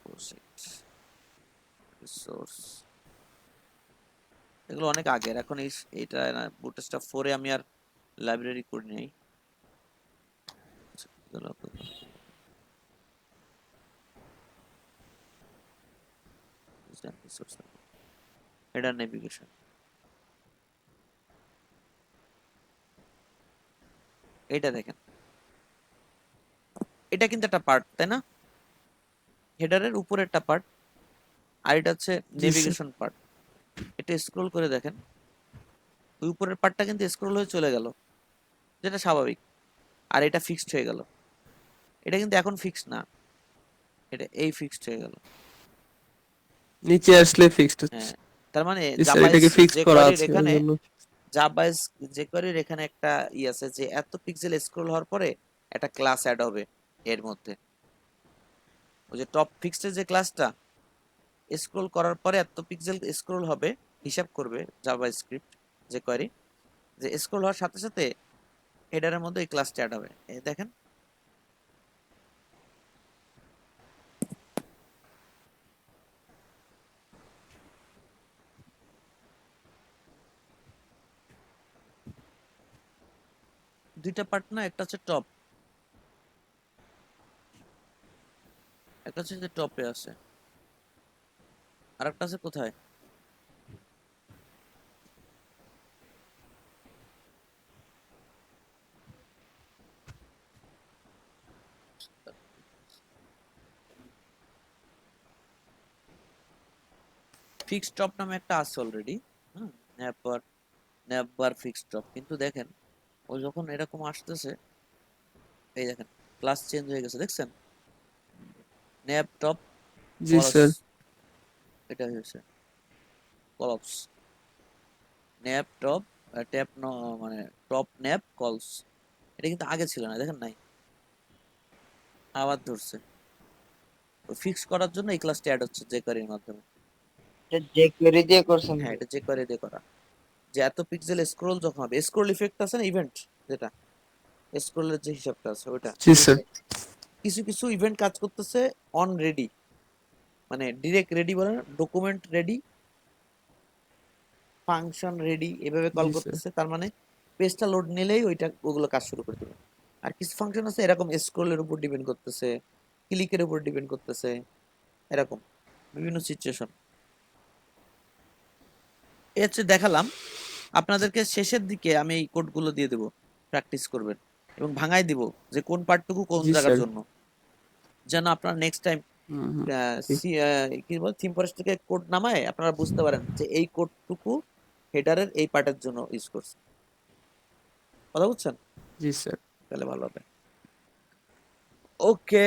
প্রজেক্ট, রিসোর্স, এগুলো অনেক আগের। এখন এইটা না, বুটস্ট্র্যাপ 4 এ আমি আর লাইব্রেরি করি নাই। হেডার নেভিগেশন, এটা দেখেন, এটা কিন্তু একটা পার্ট, তাই না? হেডারের উপরের একটা পার্ট, আর এটা হচ্ছে জি স্যার। Navigation part. এটা স্ক্রল করে দেখেন, ওই উপরের পার্টটা কিন্তু স্ক্রল হয়ে চলে গেল, যেটা স্বাভাবিক। আর এটা ফিক্সড হয়ে গেল। এটা কিন্তু এখন ফিক্সড না, এটা এই ফিক্সড হয়ে গেল। নিচে আসলে ফিক্সড হচ্ছে। হ্যাঁ, তার মানে জি স্যার, এটাকে ফিক্সড যে করা কোয়ারির আছে ওই এখানে, জন্য। যে কোয়ারির এখানে একটা আছে যে এত পিক্সেল স্ক্রল হওয়ার পরে একটা ক্লাস অ্যাড হবে এর মধ্যে। ওই যে টপ ফিক্সড যে ক্লাসটা, স্ক্রল করার পরে এত পিক্সেল স্ক্রল হবে, হিসাব করবে জাভা স্ক্রিপ্ট যে কোয়ারি, যে স্ক্রল হওয়ার সাথে সাথে হেডারের মধ্যে এই ক্লাসটা অ্যাড হবে। এই দেখেন, দুইটা পার্ট না, একটা হচ্ছে টপ, একটা হচ্ছে যে টপে আছে, আর একটা আছে কোথায়? ফিক্সড টপ নামে একটা আছে অলরেডি। হ্যাঁ, ন্যাপবার, ন্যাপবার ফিক্সড টপ। কিন্তু দেখেন, ও যখন এরকম আসতেছে, এই দেখেন ক্লাস চেঞ্জ হয়ে গেছে, দেখছেন? ন্যাপ টপ জি কলস, স্যার। এটা হয়েছে কলপস। ন্যাপ টপ ট্যাপ, মানে টপ ন্যাপ কলস। এটা কিন্তু আগে ছিল না, দেখেন নাই? আবার ধরছে। ফিক্স করার জন্য এই ক্লাসটা অ্যাড হচ্ছে jQuery-র মাধ্যমে। এটা যে কোয়েরি দিয়ে করছেন হ্যাঁ, ভাই? এটা jQuery দিয়ে করা। যে এত পিক্সেল স্ক্রোল যখন হবে, স্ক্রোল ইফেক্ট আছে না, ইভেন্ট যেটা, স্ক্রোলের যে হিসাবটা আছে ওটা, জি স্যার। কিছু কিছু ইভেন্ট কাজ করতেছে অন রেডি, মানে ডিরেক্ট রেডি বলে না, ডকুমেন্ট রেডি, ফাংশন রেডি, এভাবে কল জি স্যার। করতেছে। তার মানে পেজটা লোড নিলেই ওগুলো কাজ শুরু করে দেবে। আর কিছু ফাংশন আছে এরকম স্ক্রোলের উপর ডিপেন্ড করতেছে, ক্লিকের উপর ডিপেন্ড করতেছে, এরকম বিভিন্ন সিচুয়েশন। এ হচ্ছে দেখালাম। আপনাদেরকে শেষের দিকে আমি এই কোডগুলো দিয়ে দেবো, প্র্যাকটিস করবেন এবং ভাঙাই দিব যে কোন পার্টটুকু কোন জি জায়গার স্যার। জন্য, যেন আপনারা নেক্সট টাইম হুম হুম। ঠিক। কি বল থিম ফরেস্ট থেকে কোড নামায় আপনারা বুঝতে পারেন যে এই কোডটুকু হেডারের এই পার্টের জন্য ইউজ করছে। কথা বুঝছেন? জি স্যার। তাহলে ভালো হবে। ওকে,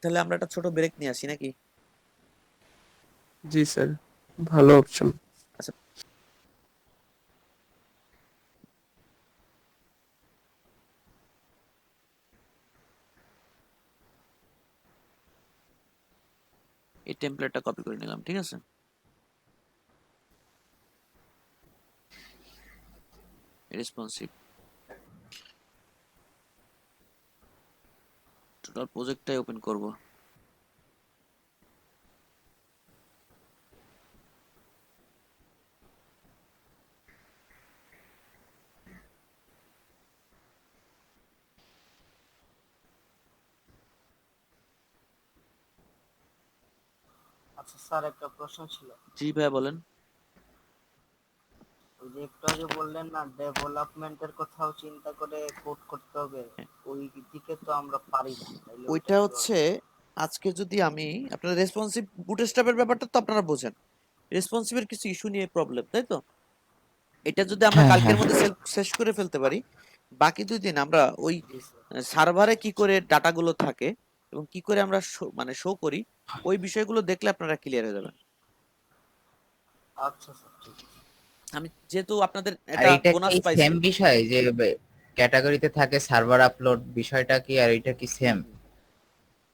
তাহলে আমরা একটা ছোট ব্রেক নিয়ে আসি নাকি? জি স্যার, ভালো অপশন। আচ্ছা, এই টেমপ্লেটটা কপি করে নিলাম, ঠিক আছে। রেসপন্সিভ টোটাল প্রজেক্টটাই ওপেন করব। আচ্ছা স্যার, একটা প্রশ্ন ছিল। জি ভাইয়া বলেন। ওই যে একটু আগে বললেন না, ডেভেলপমেন্টের কথাও চিন্তা করে কোড করতে হবে, হ্যাঁ, ওই দিকে তো আমরা পারি না, তাইলে ওইটা ওইটা কিভাবে হচ্ছে হবে? আজকে যদি আমি আপনার রেসপন্সিভ বুটস্ট্র্যাপের ব্যাপারটা তো আপনারা বোঝেন, রেসপন্সিভের কিছু ইস্যু নিয়ে প্রবলেম, তাই তো। এটা যদি আমরা হ্যাঁ কালকের হ্যাঁ মধ্যে শেষ করে ফেলতে পারি, বাকি 2 দিন আমরা ওই জি স্যার। সার্ভারে কি করে ডাটাগুলো থাকে এবং কি করে আমরা মানে শো করি, ওই বিষয়গুলো দেখলে আপনারা ক্লিয়ার হয়ে যাবেন। আচ্ছা স্যার, ঠিক আছে। আমি যেহেতু আপনাদের আর এটা এটা বোনাস কি পাইছি। সেম বিষয় যে ক্যাটাগরিতে থাকে সার্ভার আপলোড বিষয়টা কি, আর এটা কি সেম?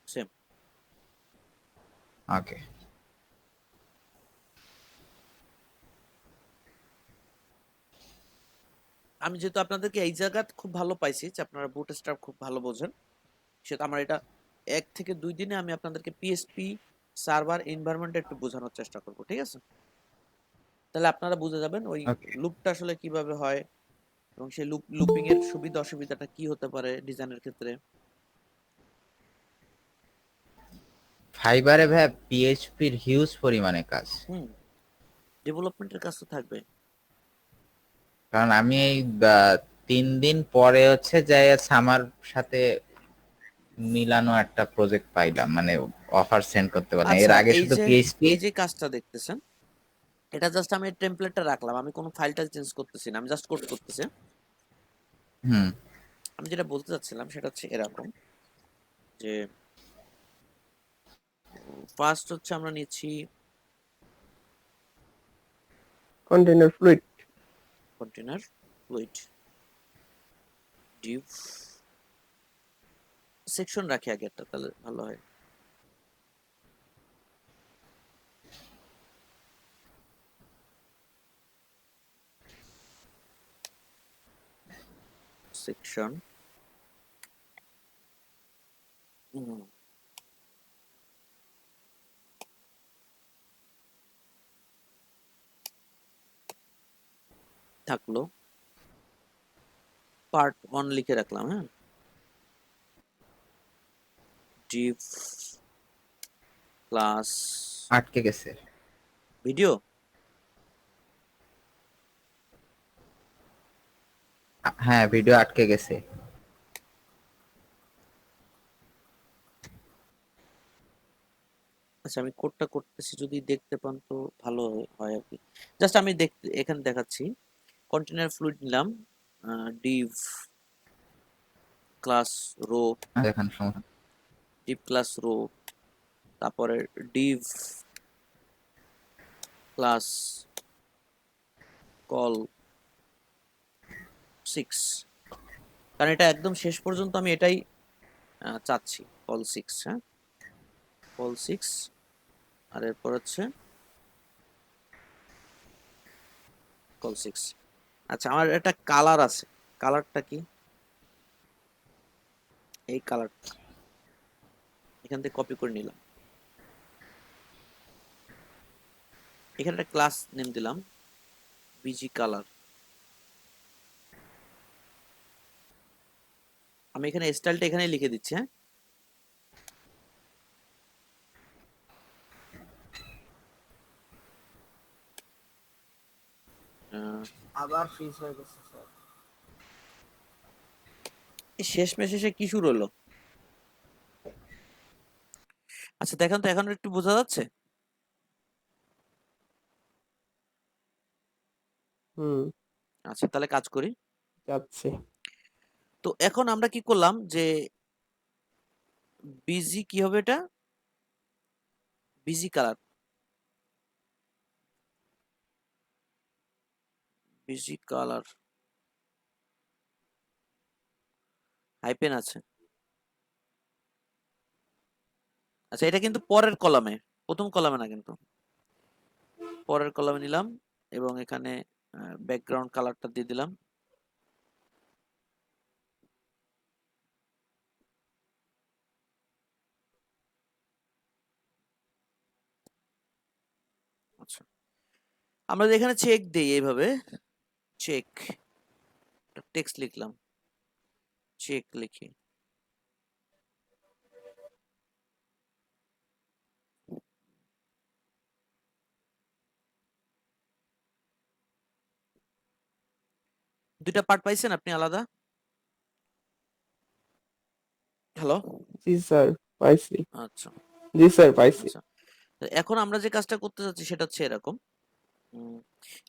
সেম। ওকে। আমি যেহেতু আপনাদেরকে এই জায়গা খুব ভালো পাইছি যে আপনারা বুটস্ট্র্যাপ খুব ভালো বোঝেন, সেটা আমার এটা 1 থেকে 2 দিনে আমি আপনাদেরকে পিএসপি সার্ভার এনভায়রনমেন্টটা একটু বোঝানোর চেষ্টা করব, ঠিক আছে। তাহলে আপনারা বুঝে যাবেন ওই ওকে। লুপটা আসলে কিভাবে হয় এবং সেই লুপিং এর সুবিধা অসুবিধাটা কি হতে পারে ডিজাইনের ক্ষেত্রে। ফাইবারে ভাই পিএইচপির হিউজ পরিমাণে কাজ। হুম, ডেভেলপমেন্টের কাজ তো থাকবে। কারণ আমি এই 3 দিন পরে হচ্ছে যে সামার সাথে মিলানো একটা প্রজেক্ট পাইলাম, মানে অফার সেন্ড করতে পারলাম। এর আচ্ছা, আগে এই শুধু যে পিএইচপি। এই যে কাজটা দেখতেছেন, এটা জাস্ট আমি টেমপ্লেটটা রাখলাম, আমি কোনো ফাইলটা চেঞ্জ করতেছি না, আমি জাস্ট কোড করতেছি। হুম। আমি যেটা বলতে চাচ্ছিলাম সেটা হচ্ছে এরকম যে ফার্স্ট হচ্ছে আমরা নিচ্ছি container fluid. Container fluid Depp section রাখি আগে একটা, তাহলে ভালো হয়। সেকশন থাকলো, পার্ট 1 লিখে রাখলাম। হ্যাঁ, ডিভ ক্লাস আটকে গেছে। ভিডিও। হ্যাঁ, ভিডিও আটকে গেছে। আচ্ছা, আমি কোডটা করতেছি, যদি দেখতে পান তো ভালো হয় আর কি। জাস্ট আমি দেখতে এখানে দেখাচ্ছি। কন্টেনার ফ্লুইড নিলাম, ডিভ ক্লাস রো, দেখেন সমস্যা। ডিভ ক্লাস রো, তারপরে ডিভ ক্লাস কল 6, কারণ এটা একদম শেষ পর্যন্ত আমি এটাই চাচ্ছি, কল 6। হ্যাঁ, কল 6, আর এরপর হচ্ছে কল 6। আচ্ছা, আমার একটা কালার আছে, কালারটা কি, এই কালারটা এখান থেকে কপি করে নিলাম, এখানে একটা ক্লাস নেম দিলাম বিজি কালার। আমি এখানে স্টাইলটা এখানে লিখে দিচ্ছি। হ্যাঁ, আহ, আবার ফ্রিজ হয়ে গেছে স্যার। এই শেষমেশ এসে কি শুরু হলো? আচ্ছা দেখেন তো, এখন একটু বোঝা যাচ্ছে? হুম, আচ্ছা, তাহলে কাজ করি। যাচ্ছে। তো এখন আমরা কি করলাম যে বিজি কি হবে, এটা busy colour, PG colour hyphen আছে। আচ্ছা, এটা কিন্তু পরের কলামে, প্রথম কলামে না, কিন্তু পরের কলামে নিলাম এবং এখানে ব্যাকগ্রাউন্ড কালারটা দিয়ে দিলাম। আচ্ছা, আমরা যদি এখানে চেক দিই এইভাবে, চেক টেক্সট লিখলাম, চেক লিখি, দুইটা পার্ট পাইছেন আপনি আলাদা? হ্যালো? জি স্যার, পাইছি। আচ্ছা জি স্যার, পাইছি। আচ্ছা, তো এখন আমরা যে কাজটা করতে যাচ্ছি সেটা হচ্ছে এরকম।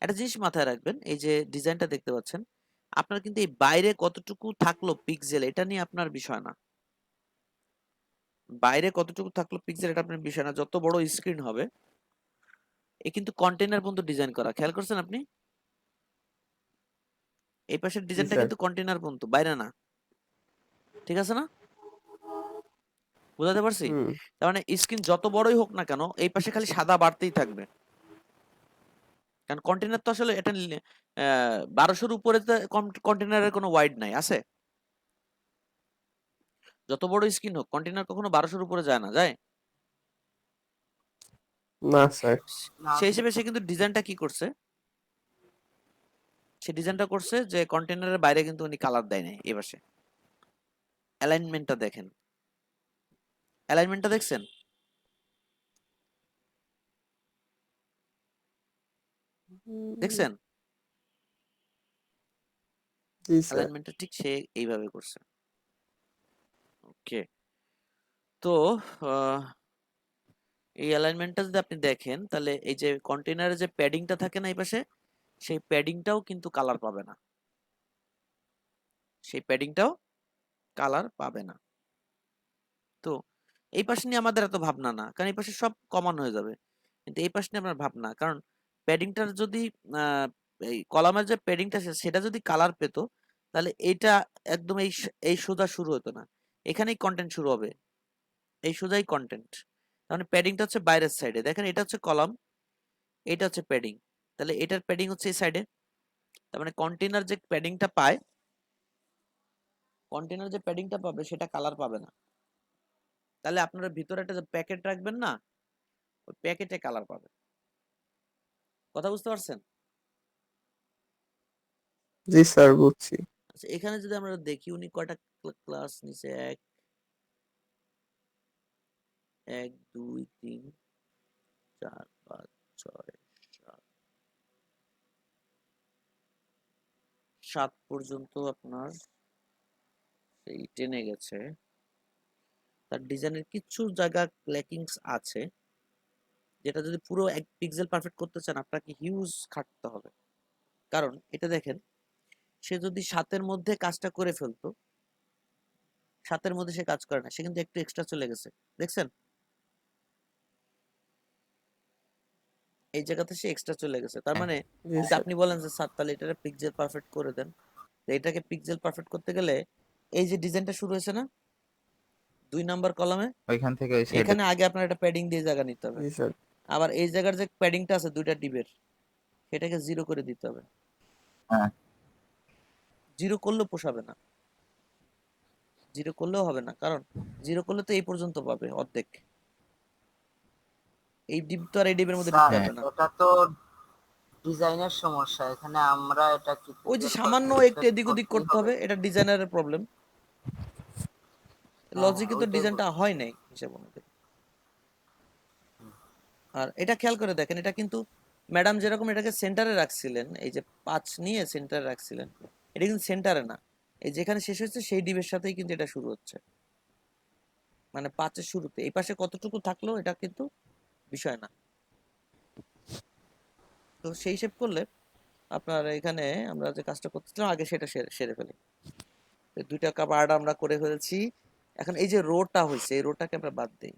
একটা জিনিস মাথায় রাখবেন, এই যে ডিজাইনটা দেখতে পাচ্ছেন, আপনার কিন্তু এই বাইরে কতটুকু থাকলো পিক্সেল এটা নিয়ে আপনার বিষয় না। বাইরে কতটুকু থাকলো পিক্সেল এটা আপনার বিষয় না, যত বড় স্ক্রিন হবে। এ কিন্তু কন্টেনার পর্যন্ত ডিজাইন করা, খেয়াল করছেন আপনি? এই পাশের জি ডিজাইনটা স্যার। কিন্তু কন্টেনার পর্যন্ত, বাইরে না। ঠিক আছে না? বুঝাতে পারছি? হুম। তার মানে স্ক্রিন যত বড়ই হোক না কেন, এই পাশে খালি সাদা বাড়তেই থাকবে। কারণ কন্টেনার তো আসলে এটা 1200-র উপরে কন্টেনারের কোনো ওয়াইড নাই, আছে? যত বড় স্ক্রিন হোক, কন্টেনার কখনো 1200-র উপরে যায় না, যায়? না স্যার। সেই হিসেবে সে কিন্তু ডিজাইনটা কি করছে, সে ডিজাইনটা করছে যে কন্টেনারের বাইরে কিন্তু উনি কালার দেয় নাই। এই পাশে অ্যালাইনমেন্টটা দেখেন, অ্যালাইনমেন্টটা দেখছেন? দেখছেন? জি স্যার। অ্যালাইনমেন্টটা ঠিক সে এইভাবে করছে। ওকে, তো আহ, এই অ্যালাইনমেন্টটা যদি আপনি দেখেন, তাহলে এই যে কন্টেনারের যে প্যাডিংটা থাকে না এই পাশে, সেই প্যাডিংটাও কিন্তু কালার পাবে না, সেই প্যাডিংটাও কালার পাবে না। তো এই পাশে নিয়ে আমাদের এত ভাবনা না, কারণ এই পাশে সব কমন হয়ে যাবে। কিন্তু এই পাশে নিয়ে আপনার ভাবনা, কারণ প্যাডিংটার যদি আহ, এই কলামের যে প্যাডিংটা সেটা যদি কালার পেত, তাহলে এইটা একদম এই সোজা শুরু হতো না, এখানেই কন্টেন্ট শুরু হবে, এই সোজাই কন্টেন্ট। তার মানে প্যাডিংটা হচ্ছে বাইরের সাইডে, দেখেন এটা হচ্ছে কলাম, এটা হচ্ছে প্যাডিং, তাহলে এটার প্যাডিং হচ্ছে এই সাইডে। তার মানে কন্টেনার যে প্যাডিংটা পায়, কন্টেনার যে প্যাডিংটা পাবে সেটা কালার পাবে না। তাহলে আপনারা ভিতরে একটা যে প্যাকেট রাখবেন না, ওই প্যাকেটে কালার পাবে। কথা বুঝতে পারছেন? জি স্যার, বুঝছি। আচ্ছা, এখানে যদি আমরা দেখি উনি কয়টা ক্লাস নিচে, 1 2 3 4 5 6 7 পর্যন্ত আপনার সেই টেনে গেছে। তার ডিজাইনের কিছু জায়গা ল্যাকিংস আছে, যেটা যদি পুরো 1 পিক্সেল পারফেক্ট করতে চান আপনাকে হিউজ খাটতে হবে। কারণ এটা দেখেন, সে যদি 7-এর মধ্যে কাজটা করে ফেলতো, 7-এর মধ্যে সে কাজ করে না, সে কিন্তু একটু এক্সট্রা চলে গেছে, দেখছেন? এই জায়গাতে সে এক্সট্রা চলে গেছে। তার মানে জি যদি স্যার। আপনি বলেন যে স্যার তাহলে এটা পিক্সেল পারফেক্ট করে দেন, তো এটাকে পিক্সেল পারফেক্ট করতে গেলে এই যে ডিজাইনটা শুরু হয়েছে না 2 নাম্বার কলামে, ওইখান থেকে ওই সাইডে। এখানে আগে আপনার একটা প্যাডিং দিয়ে জায়গা নিতে হবে। জি স্যার। আবার এই জায়গার যে প্যাডিংটা আছে দুইটা ডিবের, সেটাকে 0 করে দিতে হবে। হ্যাঁ, 0 করলেও পোষাবে না, 0 করলেও হবে না, কারণ 0 করলে তো এই পর্যন্ত পাবে অর্ধেক, এই ডিপ তো আর এই ডিবের মধ্যে ঢুকতে স্যার পারবে না। এটা তো ডিজাইনের সমস্যা, এখানে আমরা এটা কি ওই যে পিক্সেল সামান্য একটু পারফেক্ট এদিক ওদিক করতেই করতে হবে? হবে, এটা ডিজাইনারের প্রবলেম। হ্যাঁ হ্যাঁ, লজিকে তো ওইটাই ডিজাইনটা বলছি। হয় নাই হিসাব অনুযায়ী। আর এটা খেয়াল করে দেখেন, এটা কিন্তু ম্যাডাম যেরকম এটাকে সেন্টারে রাখছিলেন, এই যে 5 নিয়ে সেন্টারে রাখছিলেন, এটা কিন্তু সেন্টারে না, এই যেখানে শেষ হচ্ছে সেই ডিবের সাথেই কিন্তু এটা শুরু হচ্ছে, মানে 5-এর শুরুতে। এই পাশে কতটুকু থাকলো এটা কিন্তু বিষয় না। তো সেই হিসেব করলে আপনার এখানে আমরা যে কাজটা করতেছিলাম আগে সেটা সেরে সেরে ফেলি। তো 2টা পার্ট আমরা করে ফেলেছি। এখন এই যে রোটা হয়েছে, এই রোটাকে আমরা বাদ দেই,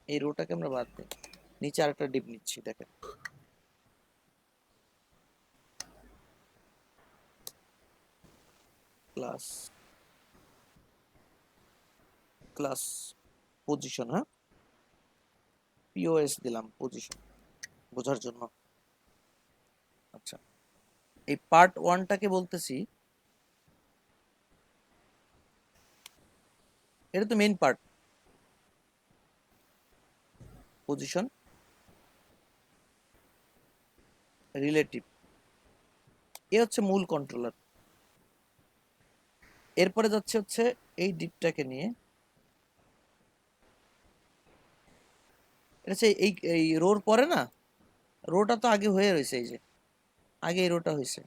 এই রোটাকে আমরা বাদ দিই, নিচে আরেকটা ডিপ নিচ্ছি, দেখেন ক্লাস ক্লাস পজিশন, হ্যাঁ, পিওএস দিলাম পজিশন বোঝার জন্য। আচ্ছা, এই পার্ট ওয়ানটাকে বলতেছি, এটা তো মেইন পার্ট, পজিশন রিলেটিভ, এ হচ্ছে মূল কন্ট্রোলার। এরপরে যাচ্ছে হচ্ছে এই ডিপটাকে নিয়ে, এটা হচ্ছে এই এই রোর পরে না, রোটা তো আগে হয়ে রয়েছে, এই যে আগে এই রোটা হয়েছে,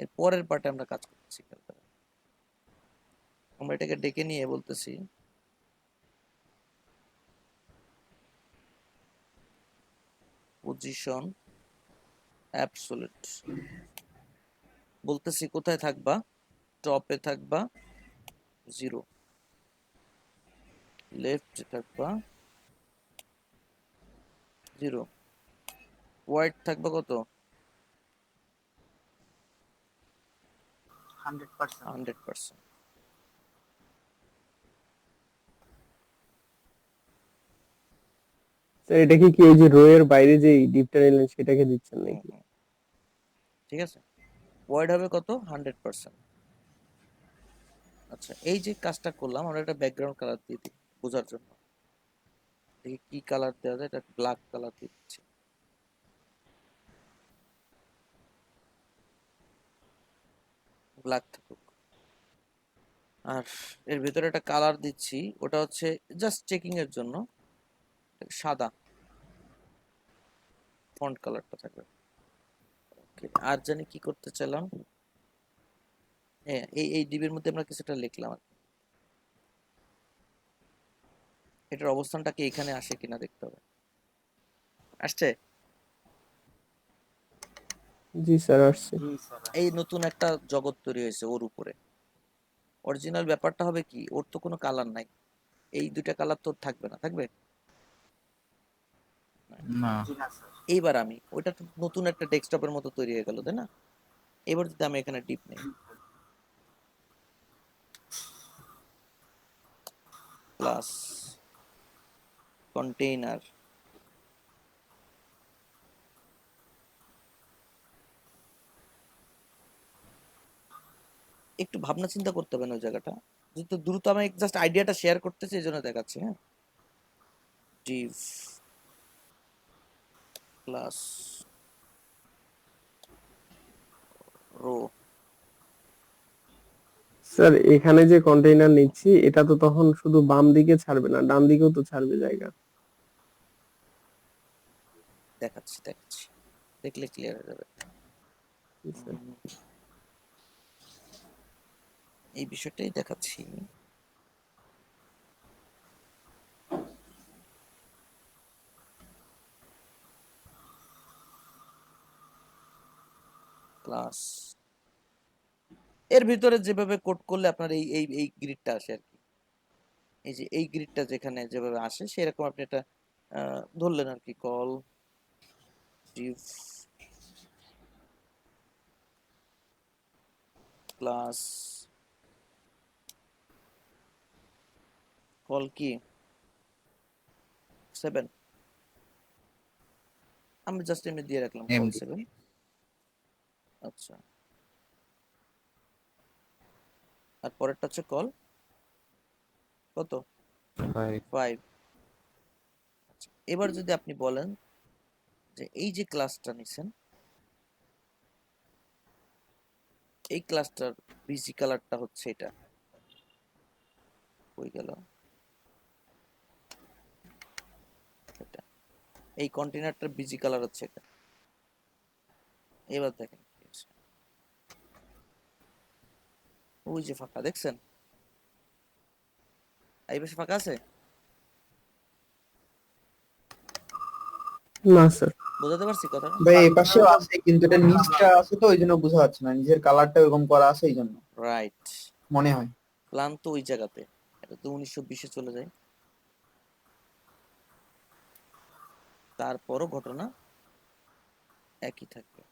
এর পরের পার্টে আমরা কাজ করতেছি। আমরা এটাকে ডেকে নিয়ে বলতেছি পজিশন অ্যাবসলিউট, বলতেছি কোথায় থাকবা, টপে থাকবা 0, লেফটে থাকবা 0, ওয়াইড থাকবা কত 100%। স্যার এটা কি ওই যে রো এর বাইরে যে ডিপটা নিলেন সেটাকে দিচ্ছেন নাকি? ঠিক আছে, ওয়াইড হবে কত 100%। আচ্ছা, এই যে কাজটা করলাম, আমরা একটা ব্যাকগ্রাউন্ড কালার দিয়ে দিই বোঝার জন্য। দেখি কি কালার দেওয়া যায়, এটা ব্ল্যাক কালার দিয়ে দিচ্ছি। ব্ল্যাক থাকুক। আর এর ভিতরে একটা কালার দিচ্ছি, ওটা হচ্ছে জাস্ট চেকিং এর জন্য, সাদা ফন্ট কালারটা থাকবে। Okay, আর জানি কি করতে চাইলাম, হ্যাঁ এই ডিবির মধ্যে আমরা কিছুটা লিখলাম আর কি। এটার অবস্থানটা কি এখানে আসে কিনা দেখতে হবে। আসছে? জি স্যার আসছে। এই নতুন একটা জগৎ তৈরি হয়েছে ওর উপরে। অরিজিনাল ব্যাপারটা হবে কি, ওর তো কোনো কালার নাই, এই দুইটা কালার তো থাকবে না, থাকবে? না, এইবার আমি ওইটা তো নতুন একটা ডেস্কটপের মতো তৈরি হয়ে গেল, তাই না? এবার যদি আমি এখানে ডিপ নেই, ক্লাস কন্টেইনার, একটু ভাবনা চিন্তা করতে হবে না ওই জায়গাটা, যেহেতু দ্রুত আমি জাস্ট আইডিয়াটা শেয়ার করতেছি এই জন্য দেখাচ্ছি। হ্যাঁ, ডিভ ক্লাস রো, স্যার এখানে যে কন্টেইনার নিচ্ছি এটা তো তখন শুধু বাম দিকে ছাড়বে না, ডান দিকেও তো ছাড়বে জায়গা। দেখাচ্ছি দেখাচ্ছি, দেখলে ক্লিয়ার হয়ে যাবে। জি স্যার। এই বিষয়টাই দেখাচ্ছি। ক্লাস এর ভিতরে যেভাবে কোড করলে আপনার এই এই এই গ্রিডটা আসে আর কি, এই যে এই গ্রিডটা যেখানে যেভাবে আসে সেরকম আপনি এটা ধরলেন আর কি, কল ডিভ ক্লাস, কল কি 7, আমি জাস্ট এমনি দিয়ে রাখলাম কল এমডি 7। আচ্ছা, আর পরেরটা হচ্ছে কল কত 5। আচ্ছা, এবার যদি আপনি বলেন যে এই যে ক্লাসটা নিছেন, এই ক্লাসটার বিজি কালারটা হচ্ছে এটা, হয়ে গেল এটা, এই কন্টেনারটার বিজি কালার হচ্ছে এটা। এবার দেখেন কি আছে। ওই যে ফাঁকা দেখছেন, এই পাশে ফাঁকা আছে, না স্যার। বোঝাতে পারছি কথা? ভাই এই পাশেও আছে কিন্তু এটা নিচটা আছে তো ওই জন্য বোঝা যাচ্ছে না, নিচের কালারটা এরকম করা আছে এই জন্য রাইট, মনে হয়। প্ল্যান তো ওই জায়গাতে, এটা তো 1920-এ চলে যায়। তারপরও ঘটনা একই থাকবে,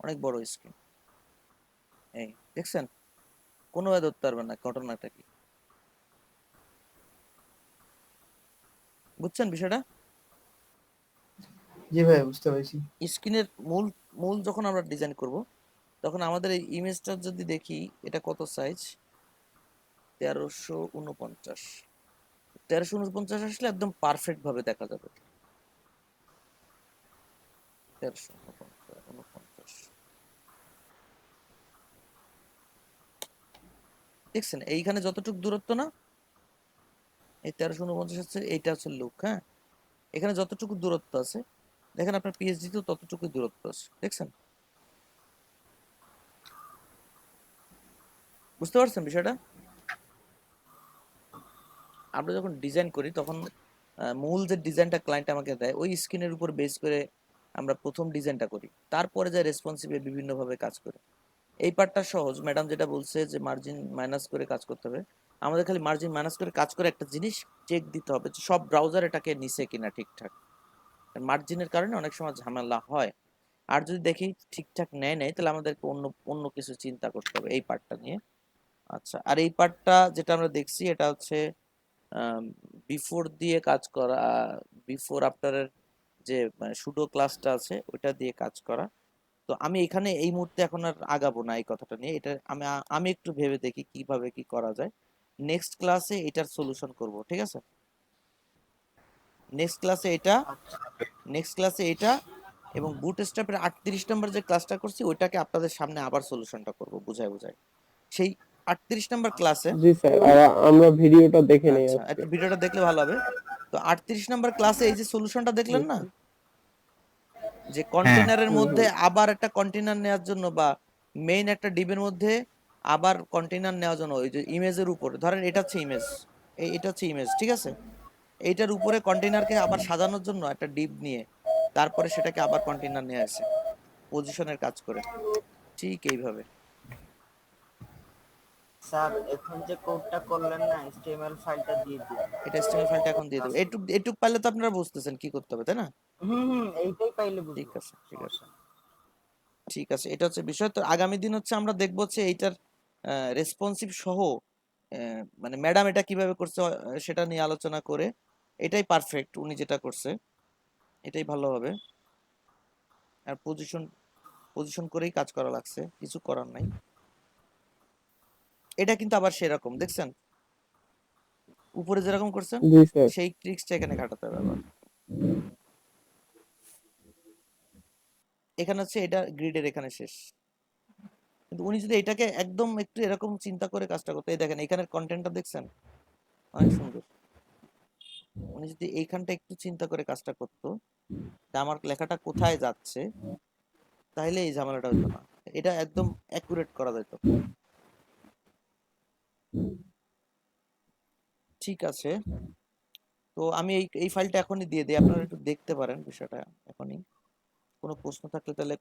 অনেক বড় স্ক্রিন। এই দেখছেন, কোনোভাবে ধরতে পারবেন না ঘটনাটা কি, বুঝছেন বিষয়টা? জি ভাই, বুঝতে পারছি। স্ক্রিনের মূল মূল যখন আমরা ডিজাইন করব, তখন আমাদের এই ইমেজটা যদি দেখি, এটা কত সাইজ, 1349, 1349 আসলে একদম পারফেক্ট ভাবে দেখা যাবে। 1349, দেখছেন এইখানে যতটুকু দূরত্ব না, এই 1349 হচ্ছে, এইটা হচ্ছে লুক, হ্যাঁ, এখানে যতটুকু দূরত্ব আছে, দেখেন আপনার পিএইচডি তেও ততটুকু দূরত্ব আছে, দেখছেন? বুঝতে পারছেন বিষয়টা? আমরা যখন ডিজাইন করি তখন মূল যে ডিজাইনটা ক্লায়েন্ট আমাকে দেয় ওই স্ক্রিনের উপর বেস করে আমরা প্রথম ডিজাইনটা করি, তারপরে যা রেসপন্সিভে বিভিন্নভাবে কাজ করে। এই পার্টটা সহজ, ম্যাডাম যেটা বলছে যে মার্জিন মাইনাস করে কাজ করতে হবে, আমাদের খালি মার্জিন মাইনাস করে কাজ করে একটা জিনিস চেক দিতে হবে যে সব ব্রাউজার এটাকে নিছে কিনা ঠিকঠাক। মার্জিনের কারণে অনেক সময় ঝামেলা হয়, আর যদি দেখি ঠিকঠাক নেয় নেই, তাহলে আমাদেরকে অন্য অন্য কিছু চিন্তা করতে হবে এই পার্টটা নিয়ে। আচ্ছা, আর এই পার্টটা যেটা আমরা দেখছি এটা হচ্ছে বিফোর দিয়ে কাজ করা, বিফোর আফটারের যে সুডো ক্লাসটা আছে ওটা দিয়ে কাজ করা। তো আমি এখানে এই মুহূর্তে এখন আর আগাবো না এই কথাটা নিয়ে, এটা আমি আমি একটু ভেবে দেখি কিভাবে কি করা যায়। নেক্সট ক্লাসে এটার সলিউশন করব, ঠিক আছে? নেক্সট ক্লাসে এটা, নেক্সট ক্লাসে এটা, এবং বুটস্ট্র্যাপের 38 নম্বর যে ক্লাসটা করছি ওইটাকে আপনাদের সামনে আবার সলিউশনটা করব বুঝায় বুঝায়। সেই 38 নম্বর ক্লাসে, জি স্যার, আর আমরা ভিডিওটা দেখে নেই আচ্ছা আজকে। একটু ভিডিওটা দেখলে ভালো হবে। তো 38 নম্বর ক্লাসে এই যে সলিউশনটা দেখলেন না, যে হ্যাঁ কন্টেনারের মধ্যে আবার একটা কন্টেনার নেওয়ার জন্য, বা মেইন একটা ডিবের মধ্যে আবার কন্টেনার নেওয়ার জন্য, ওই যে ইমেজের উপরে ধরেন এটা হচ্ছে ইমেজ, এটা হচ্ছে ইমেজ, ঠিক আছে? এইটার উপরে কন্টেনারকে আবার সাজানোর জন্য একটা ডিপ নিয়ে তারপরে সেটাকে আবার কন্টেনার নিয়ে আসে পজিশনের কাজ করে, ঠিক এইভাবে। স্যার এখন যে কোডটা করলেন না, HTML ফাইলটা দিয়ে দিন। এটা এসটিএমএল ফাইলটা এখন দিয়ে দেবো, এটুক এটুক পারলে তো আপনারা বুঝতেছেন কি করতে হবে, তাই না? এইটাই পাইলে ঠিক বুঝবো। আছে, ঠিক আছে, ঠিক আছে, এটা হচ্ছে বিষয়। তো আগামী দিন হচ্ছে আমরা দেখবো হচ্ছে এইটার রেসপন্সিভ সহ মানে ম্যাডাম এটা কিভাবে করছে সেটা নিয়ে আলোচনা করে, এটাই পারফেক্ট উনি যেটা করছে, এটাই ভালো হবে। আর পজিশন পজিশন করেই কাজ করা লাগছে, কিছু করার নাই। এটা কিন্তু আবার সেরকম দেখছেন, উপরে যেরকম করছেন জি স্যার। সেই ট্রিক্সটা এখানে খাটাতে হবে আবার। এখানে হচ্ছে এটা গ্রিডের এখানে শেষ, কিন্তু উনি যদি এটাকে একদম একটু এরকম চিন্তা করে কাজটা করতে, এই দেখেন এখানের কন্টেন্টটা দেখছেন অনেক সুন্দর। উনি যদি এইখানটা একটু চিন্তা করে কাজটা করতো যে আমার লেখাটা কোথায় যাচ্ছে, তাহলে এই ঝামেলাটা হতো না, এটা একদম অ্যাকুরেট করা যেত। ঠিক আছে, তো আমি এই এই ফাইলটা এখনই দিয়ে দিই, আপনারা একটু দেখতে পারেন বিষয়টা এখনই। কোনো প্রশ্ন থাকলে তাহলে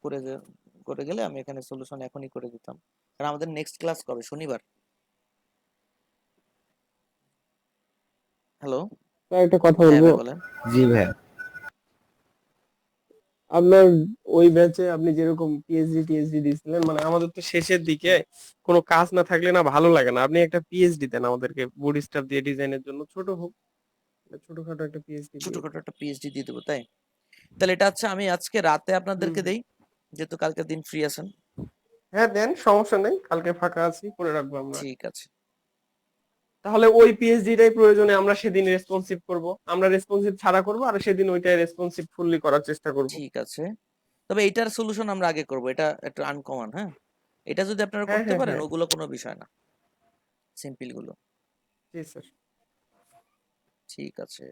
করে গেলে আমি এখানে সলিউশন এখনই করে দিতাম। কারণ আমাদের নেক্সট ক্লাস কবে, শনিবার? হ্যালো, স্যার একটা কথা হ্যাঁ বলবো। ভাই বলেন। জি ভাই। আপনার ওই ব্যাচে আপনি যেরকম পিএইচডি টিএইচডি দিয়েছিলেন, মানে আমাদের তো শেষের দিকে কোনো কাজ না থাকলে না ভালো লাগে না। আপনি একটা পিএইচডি দেন আমাদেরকে, বুট স্টাফ দিয়ে ডিজাইনের জন্য, ছোট হোক, ছোটখাটো একটা পিএইচডি দিয়ে ছোটখাটো দেন। একটা পিএইচডি দিয়ে দেবো, তাই? তাহলে এটা হচ্ছে আমি আজকে রাতে আপনাদেরকে হুম। দেই, যেহেতু কালকের দিন ফ্রি আছেন। হ্যাঁ দেন, সমস্যা নেই, কালকে ফাঁকা আছি, করে রাখবো আমরা। ঠিক আছে, তাহলে ওই পিএইচডিটাই প্রয়োজনে আমরা সেদিন রেসপন্সিভ করব, আমরা রেসপন্সিভ ছাড়া করব, আর সেদিন ওইটাই রেসপন্সিভ ফুললি করার চেষ্টা করব। ঠিক আছে। তবে এটার সলিউশন আমরা আগে করব, এটা একটু আনকমন, হ্যাঁ। এটা যদি আপনারা হ্যাঁ করতে হ্যাঁ পারেন হ্যাঁ, ওগুলো কোনো বিষয় না, সিম্পল গুলো। জি স্যার। ঠিক আছে,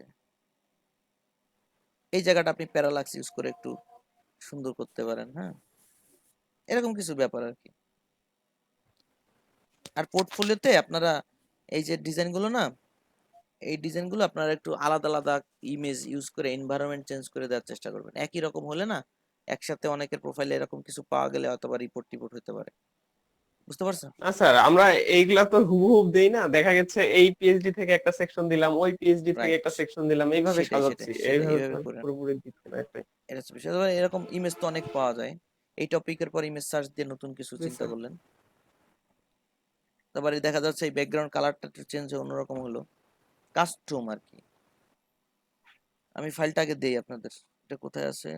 এই জায়গাটা আপনি প্যারালাক্স ইউজ করে একটু সুন্দর করতে পারেন, হ্যাঁ, এরকম কিছু ব্যাপার আর কি। আর পোর্টফোলিওতে আপনারা এই যে ডিজাইনগুলো না, এই ডিজাইনগুলো আপনারা একটু আলাদা আলাদা ইমেজ ইউজ করে এনভায়রনমেন্ট চেঞ্জ করে দেওয়ার চেষ্টা করবেন। একই রকম হলে না, একসাথে অনেকের প্রোফাইলে এরকম কিছু পাওয়া গেলে অথবা রিপোর্ট টিপোর্ট হতে পারে, বুঝতে পারছেন? না স্যার, আমরা এইগুলা তো হুবহুব দেই না, দেখা গেছে এই পিএইচডি থেকে একটা সেকশন দিলাম, ওই পিএইচডি থেকে রাইট, একটা সেকশন দিলাম, এইভাবে সেটাই সাজাচ্ছি, সেটাই সেটাই এইভাবে তো এইভাবে করেন। পুরোপুরি দিচ্ছি না এটাই। এটা হচ্ছে বিষয়। তবে এরকম ইমেজ তো অনেক পাওয়া যায়, এই টপিকের পর ইমেজ সার্চ দিয়ে নতুন কিছু জি চিন্তা স্যার। করলেন, তারপরে দেখা যাচ্ছে এই ব্যাকগ্রাউন্ড কালারটা একটু চেঞ্জ হয়ে অন্যরকম হলো, কাস্টম আর কি। আমি ফাইলটা আগে দেই আপনাদের, এটা কোথায় আছে,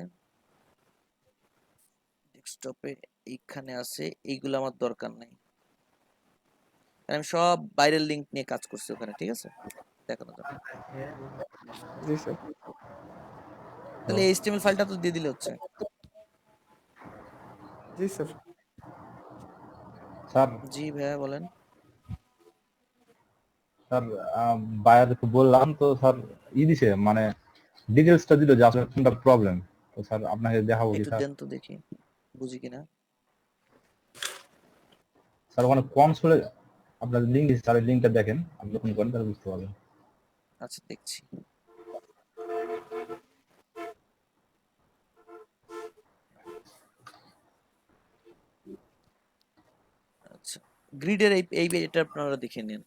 ডেস্কটপে এইখানে আছে। এইগুলো আমার দরকার নাই, কারণ আমি সব বাইরের লিংক নিয়ে কাজ করছি ওখানে, ঠিক আছে, দেখানোর জন্য। জি স্যার। তাহলে এই HTML ফাইলটা তো দিয়ে দিলে হচ্ছে। জি স্যার। স্যার জি ভাইয়া বলেন। স্যার বায়ারকে বললাম তো স্যার দিছে মানে ডিটেলসটা দিল যে আপনার কোনটা প্রবলেম। তো স্যার আপনাকে দেখাবো কি একটু স্যার? দেন তো দেখি বুঝি কিনা। স্যার ওখানে কনসোলে আপনার লিঙ্ক দিচ্ছে, স্যার লিঙ্কটা দেখেন, আপনি যখন করেন তাহলে বুঝতে পারবেন। আচ্ছা দেখছি। আচ্ছা, গ্রিডের এই এই এটা আপনারা দেখে নিন।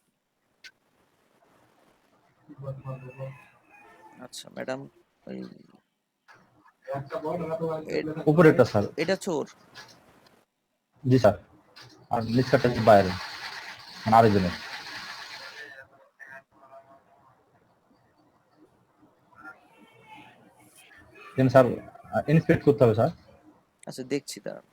আচ্ছা ম্যাডাম, ওই উপরেরটা স্যার। এটা চোর। জি স্যার। আর নিচকাটা বাইরে মানে আরেকজনের। দেন স্যার ইন্সপেক্ট করতে হবে স্যার। আচ্ছা দেখছি, দাঁড়ান।